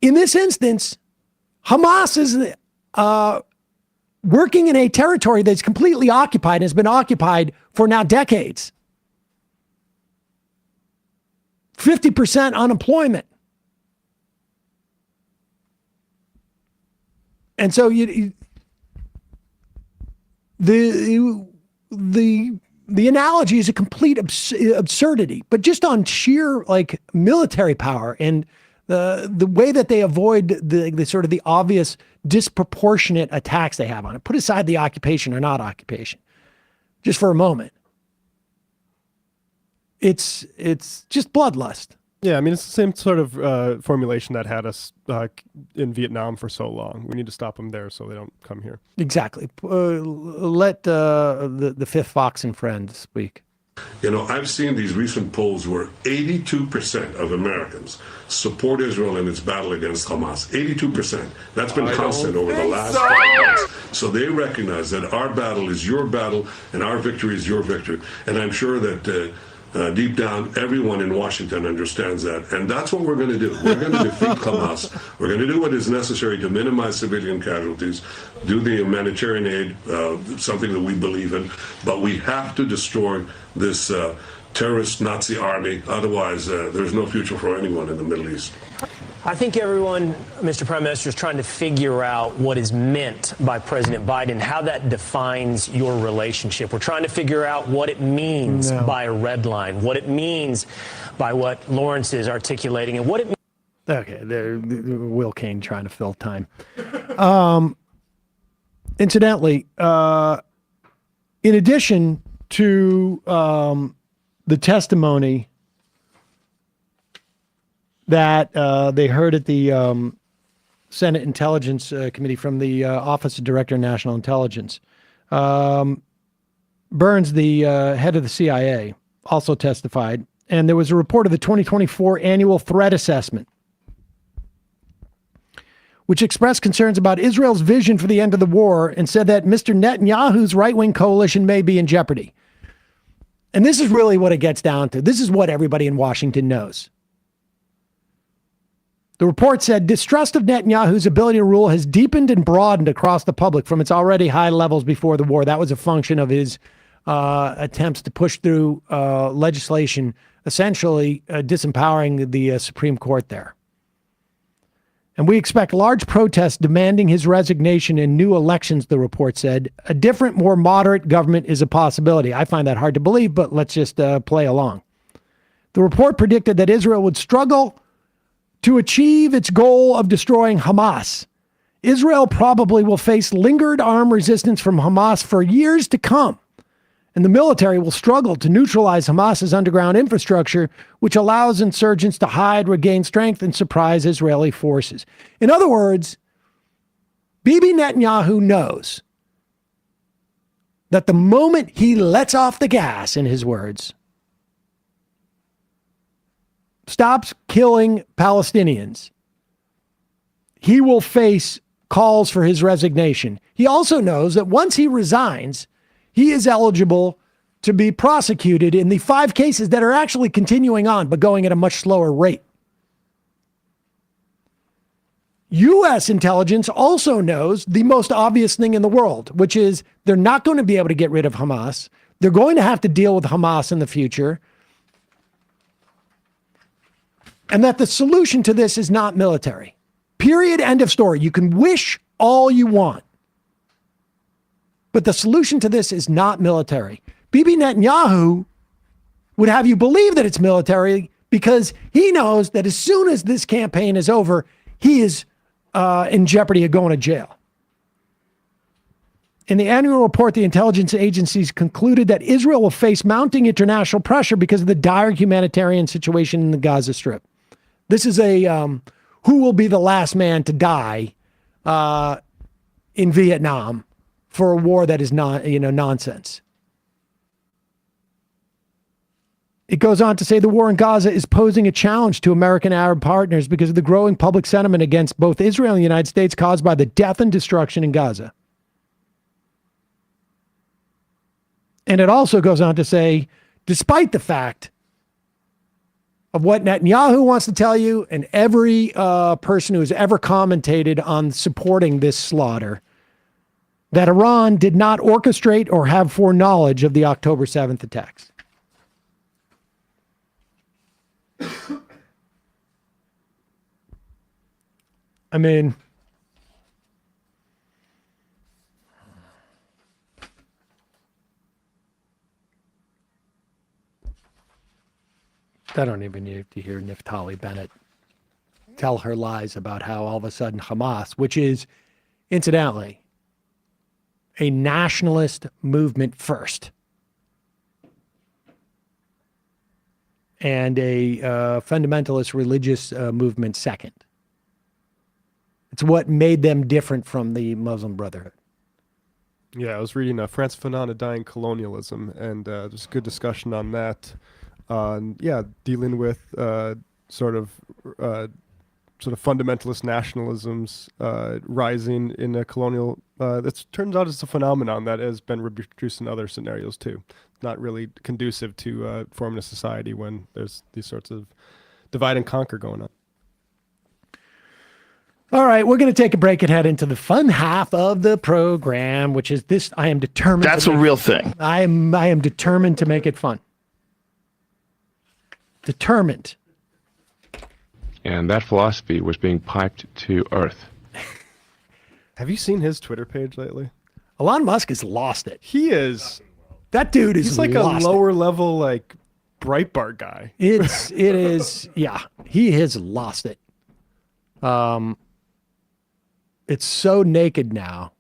in this instance, Hamas is working in a territory that's completely occupied and has been occupied for now decades. 50% unemployment. And so the analogy is a complete absurdity, but just on sheer like military power and the way that they avoid the sort of the obvious disproportionate attacks they have on it. Put aside the occupation or not occupation, just for a moment. It's just bloodlust. Yeah, I mean, it's the same sort of formulation that had us in Vietnam for so long. We need to stop them there so they don't come here. Exactly. Let the fifth Fox and Friends speak. You know, I've seen these recent polls where 82% of Americans support Israel in its battle against Hamas. 82%. That's been constant over the last 5 months. So they recognize that our battle is your battle and our victory is your victory. And I'm sure that deep down, everyone in Washington understands that. And that's what we're going to do. We're going to defeat Hamas. We're going to do what is necessary to minimize civilian casualties, do the humanitarian aid, something that we believe in. But we have to destroy this terrorist Nazi army. Otherwise, there's no future for anyone in the Middle East. I think everyone, Mr. Prime Minister, is trying to figure out what is meant by President Biden, how that defines your relationship. We're trying to figure out what it means by a red line, what it means by what Lawrence is articulating, and what it means. Okay, there, Will Kane trying to fill time. Incidentally, in addition to the testimony that they heard at the Senate Intelligence Committee from the Office of Director of National Intelligence. Burns, the head of the CIA, also testified, and there was a report of the 2024 Annual Threat Assessment, which expressed concerns about Israel's vision for the end of the war and said that Mr. Netanyahu's right-wing coalition may be in jeopardy. And this is really what it gets down to. This is what everybody in Washington knows. The report said distrust of Netanyahu's ability to rule has deepened and broadened across the public from its already high levels before the war. That was a function of his attempts to push through legislation, essentially disempowering the Supreme Court there. And we expect large protests demanding his resignation and new elections, the report said. A different, more moderate government is a possibility. I find that hard to believe, but let's just play along. The report predicted that Israel would struggle to achieve its goal of destroying Hamas. Israel probably will face lingered armed resistance from Hamas for years to come, and the military will struggle to neutralize Hamas's underground infrastructure, which allows insurgents to hide, regain strength, and surprise Israeli forces. In other words, Bibi Netanyahu knows that the moment he lets off the gas, in his words, stops killing Palestinians, he will face calls for his resignation. He also knows that once he resigns, he is eligible to be prosecuted in the 5 cases that are actually continuing on, but going at a much slower rate. U.S. intelligence also knows the most obvious thing in the world, which is they're not going to be able to get rid of Hamas. They're going to have to deal with Hamas in the future. And that the solution to this is not military. Period. End of story. You can wish all you want. But the solution to this is not military. Bibi Netanyahu would have you believe that it's military because he knows that as soon as this campaign is over, he is in jeopardy of going to jail. In the annual report, the intelligence agencies concluded that Israel will face mounting international pressure because of the dire humanitarian situation in the Gaza Strip. This is a who will be the last man to die in Vietnam for a war that is nonsense. It goes on to say the war in Gaza is posing a challenge to American Arab partners because of the growing public sentiment against both Israel and the United States caused by the death and destruction in Gaza. And it also goes on to say, despite the fact of what Netanyahu wants to tell you and every person who has ever commentated on supporting this slaughter, that Iran did not orchestrate or have foreknowledge of the October 7th attacks. I mean, I don't even need to hear Naftali Bennett tell her lies about how all of a sudden Hamas, which is, incidentally, a nationalist movement first and a fundamentalist religious movement second. It's what made them different from the Muslim Brotherhood. Yeah, I was reading Frantz Fanon, A Dying Colonialism, and there's a good discussion on that. Dealing with sort of fundamentalist nationalisms rising in a colonial. That turns out it's a phenomenon that has been reproduced in other scenarios too. Not really conducive to forming a society when there's these sorts of divide and conquer going on. All right, we're going to take a break and head into the fun half of the program, which is this. I am determined. That's a real thing. I am determined to make it fun. Determined. And that philosophy was being piped to earth. Have you seen his Twitter page lately? Elon Musk has lost it. He is. That dude is. He's like a lower level, like Breitbart guy. It is. Yeah, he has lost it. It's so naked now.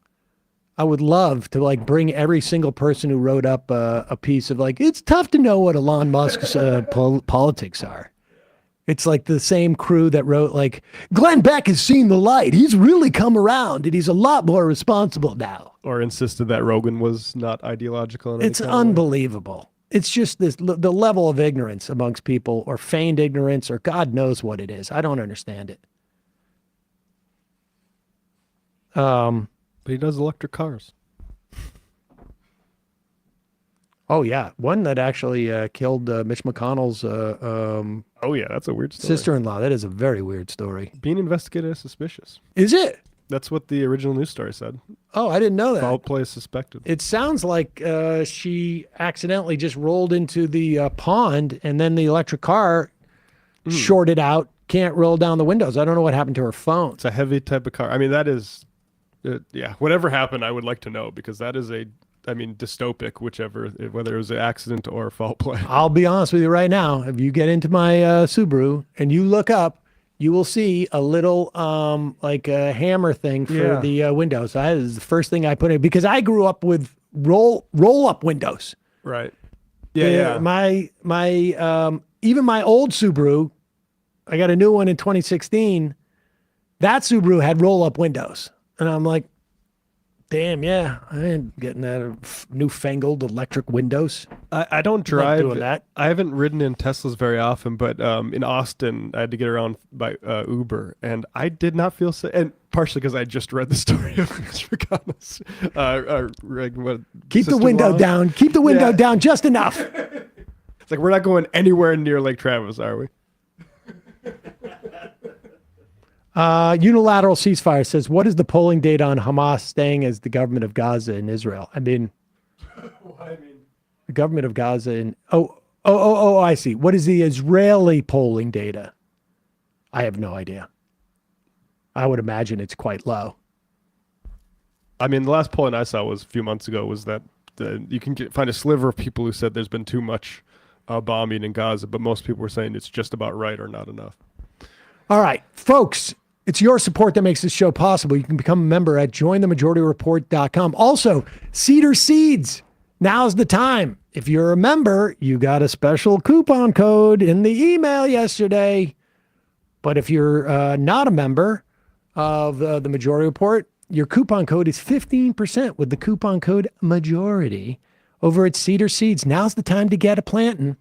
I would love to bring every single person who wrote up a piece of it's tough to know what Elon Musk's politics are. It's like the same crew that wrote Glenn Beck has seen the light. He's really come around and he's a lot more responsible now. Or insisted that Rogan was not ideological. It's unbelievable. It's just the level of ignorance amongst people, or feigned ignorance, or God knows what it is. I don't understand it. But he does electric cars. Oh yeah, one that actually killed Mitch McConnell's. Oh yeah, that's a weird story. Sister-in-law. That is a very weird story. Being investigated as suspicious. Is it? That's what the original news story said. Oh, I didn't know that. Foul play is suspected. It sounds like she accidentally just rolled into the pond, and then the electric car shorted out. Can't roll down the windows. I don't know what happened to her phone. It's a heavy type of car. I mean, that is. Yeah, whatever happened, I would like to know, because that is dystopic, whether it was an accident or foul play. I'll be honest with you right now. If you get into my Subaru and you look up, you will see a little a hammer thing for the windows. That is the first thing I put in, because I grew up with roll up windows. Right. Yeah. My even my old Subaru, I got a new one in 2016. That Subaru had roll up windows. And I'm like, damn, yeah, I ain't getting that newfangled electric windows. I don't drive. Doing that. I haven't ridden in Teslas very often, but in Austin, I had to get around by Uber, and I did not feel safe. And partially because I just read the story of Mr. McConnell's. Keep the window down. Keep the window down just enough. It's like, we're not going anywhere near Lake Travis, are we? Unilateral ceasefire says, what is the polling data on Hamas staying as the government of Gaza in Israel? I mean, the government of Gaza in, I see. What is the Israeli polling data? I have no idea. I would imagine it's quite low. I mean, the last polling I saw was a few months ago was that you can find a sliver of people who said there's been too much bombing in Gaza, but most people were saying it's just about right or not enough. All right, folks, it's your support that makes this show possible. You can become a member at jointhemajorityReport.com. Also, Cedar Seeds. Now's the time. If you're a member, you got a special coupon code in the email yesterday. But if you're not a member of the Majority Report, your coupon code is 15% with the coupon code MAJORITY over at Cedar Seeds. Now's the time to get a planting.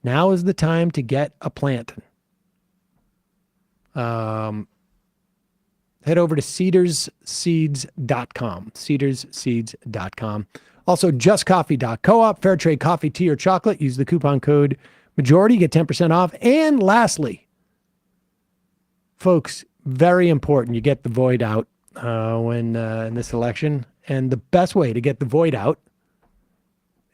Now is the time to get a planting. Head over to cedarsseeds.com. Cedarsseeds.com. Also, justcoffee.coop. Fair trade coffee, tea, or chocolate. Use the coupon code MAJORITY. Get 10% off. And lastly, folks, very important, you get the void out when in this election. And the best way to get the void out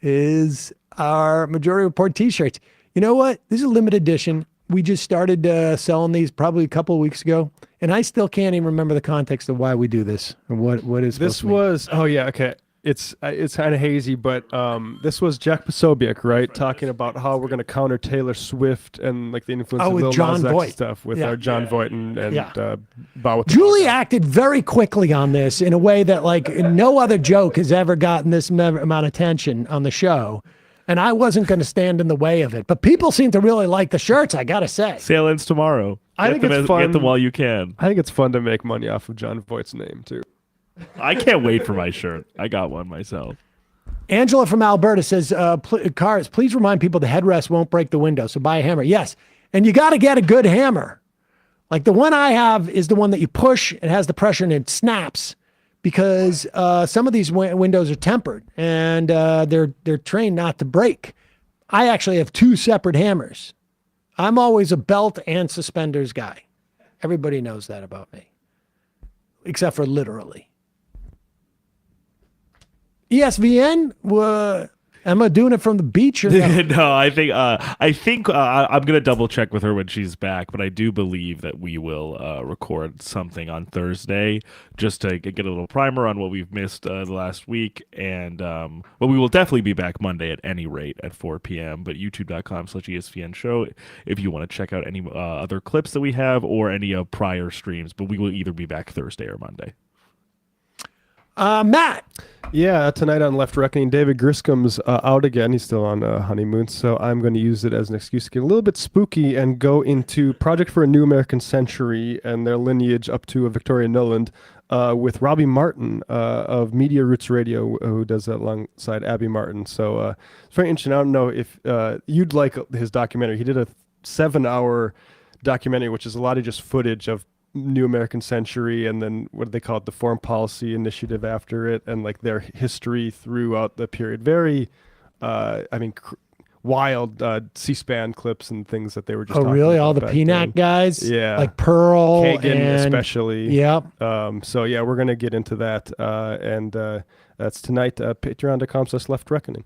is our Majority Report t-shirts. You know what? This is a limited edition. We just started selling these probably a couple of weeks ago, and I still can't even remember the context of why we do this or what is this was. Oh yeah, okay. It's kind of hazy, but this was Jack Posobiec, right, talking about how we're going to counter Taylor Swift and like the influence of Lil Nas X stuff with our John Voight and Bow with Julie acted very quickly on this in a way that like no other joke has ever gotten this amount of attention on the show. And I wasn't going to stand in the way of it. But people seem to really like the shirts, I got to say. Sale ends tomorrow. I think it's fun. Get them while you can. I think it's fun to make money off of John Voight's name, too. I can't wait for my shirt. I got one myself. Angela from Alberta says, cars, please remind people the headrest won't break the window, so buy a hammer. Yes, and you got to get a good hammer. Like the one I have is the one that you push, it has the pressure and it snaps. Because some of these windows are tempered and they're trained not to break. I actually have two separate hammers. I'm always a belt and suspenders guy. Everybody knows that about me, except for literally. ESVN, am I doing it from the beach or no? No, I think I'm gonna double check with her when she's back, but I do believe that we will record something on Thursday just to get a little primer on what we've missed the last week, and but we will definitely be back Monday at any rate at 4 p.m. But youtube.com/ESPN show if you want to check out any other clips that we have or any prior streams. But we will either be back Thursday or Monday. Matt. Yeah, tonight on Left Reckoning, David Griscom's out again. He's still on honeymoon, so I'm going to use it as an excuse to get a little bit spooky and go into Project for a New American Century and their lineage up to Victoria Nuland with Robbie Martin of Media Roots Radio, who does that alongside Abby Martin. So it's very interesting. I don't know if you'd like his documentary. He did a 7-hour documentary, which is a lot of just footage of New American Century and then what do they call it, the Foreign Policy Initiative after it, and like their history throughout the period. Very wild C-SPAN clips and things that they were just really all the PNAC guys, like Pearl Kagan and especially. Yep. So yeah, we're gonna get into that and that's tonight. Patreon.com/Left Reckoning.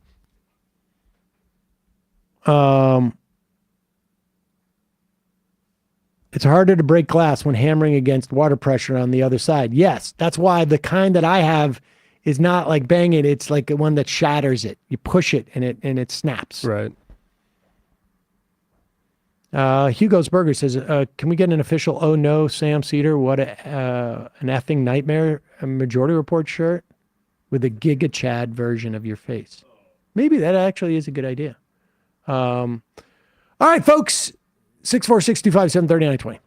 It's harder to break glass when hammering against water pressure on the other side. Yes, that's why the kind that I have is not like banging. It's like the one that shatters it. You push it and it snaps. Right. Hugo's Burger says, can we get an official "Oh no, Sam Seder, what an effing nightmare" a Majority Report shirt with a Giga Chad version of your face? Maybe that actually is a good idea. All right, folks. 646-257-3920.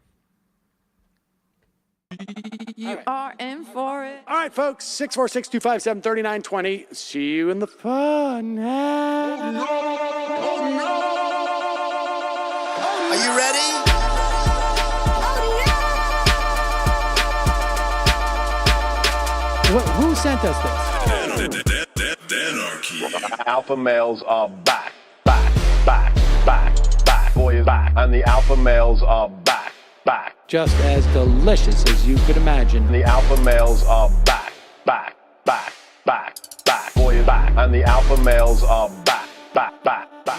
You are in for it. All right, folks. 646-257-3920. See you in the fun. Are you ready? Who sent us this? Anarchy. Alpha males are back. Boy is back, and the alpha males are back. Just as delicious as you could imagine. The alpha males are back. Boy is back, and the alpha males are back.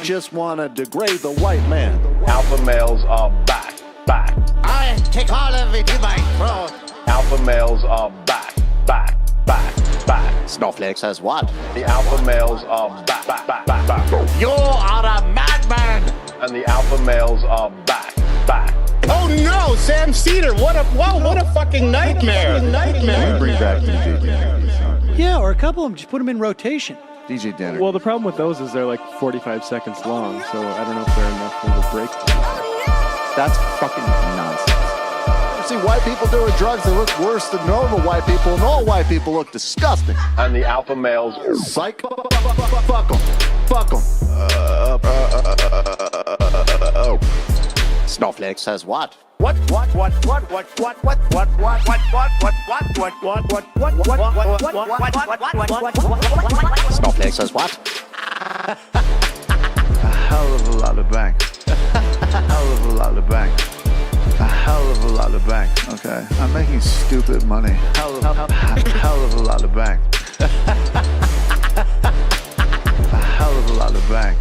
Just wanna degrade the white man. Alpha males are back. I boy, take all of it in my throat. Alpha males are back. Snowflake says what? The alpha males are back. You are a madman! And the alpha males are back. Oh no, Sam Seder, what a fucking nightmare! Bring back DJ Denner. Yeah, or a couple of them, just put them in rotation. DJ Denner. Well, the problem with those is they're like 45 seconds long, so I don't know if they're enough of a break. That's fucking nonsense. See white people doing drugs, they look worse than normal white people, and all white people look disgusting. And the alpha males, psych, fuck them. Snowflake says what? Snowflake says what? A hell of a lot of bank. A hell of a lot of bank. A hell of a lot of bank. Okay, I'm making stupid money. Hell of a lot of bank. A hell of a lot of bank.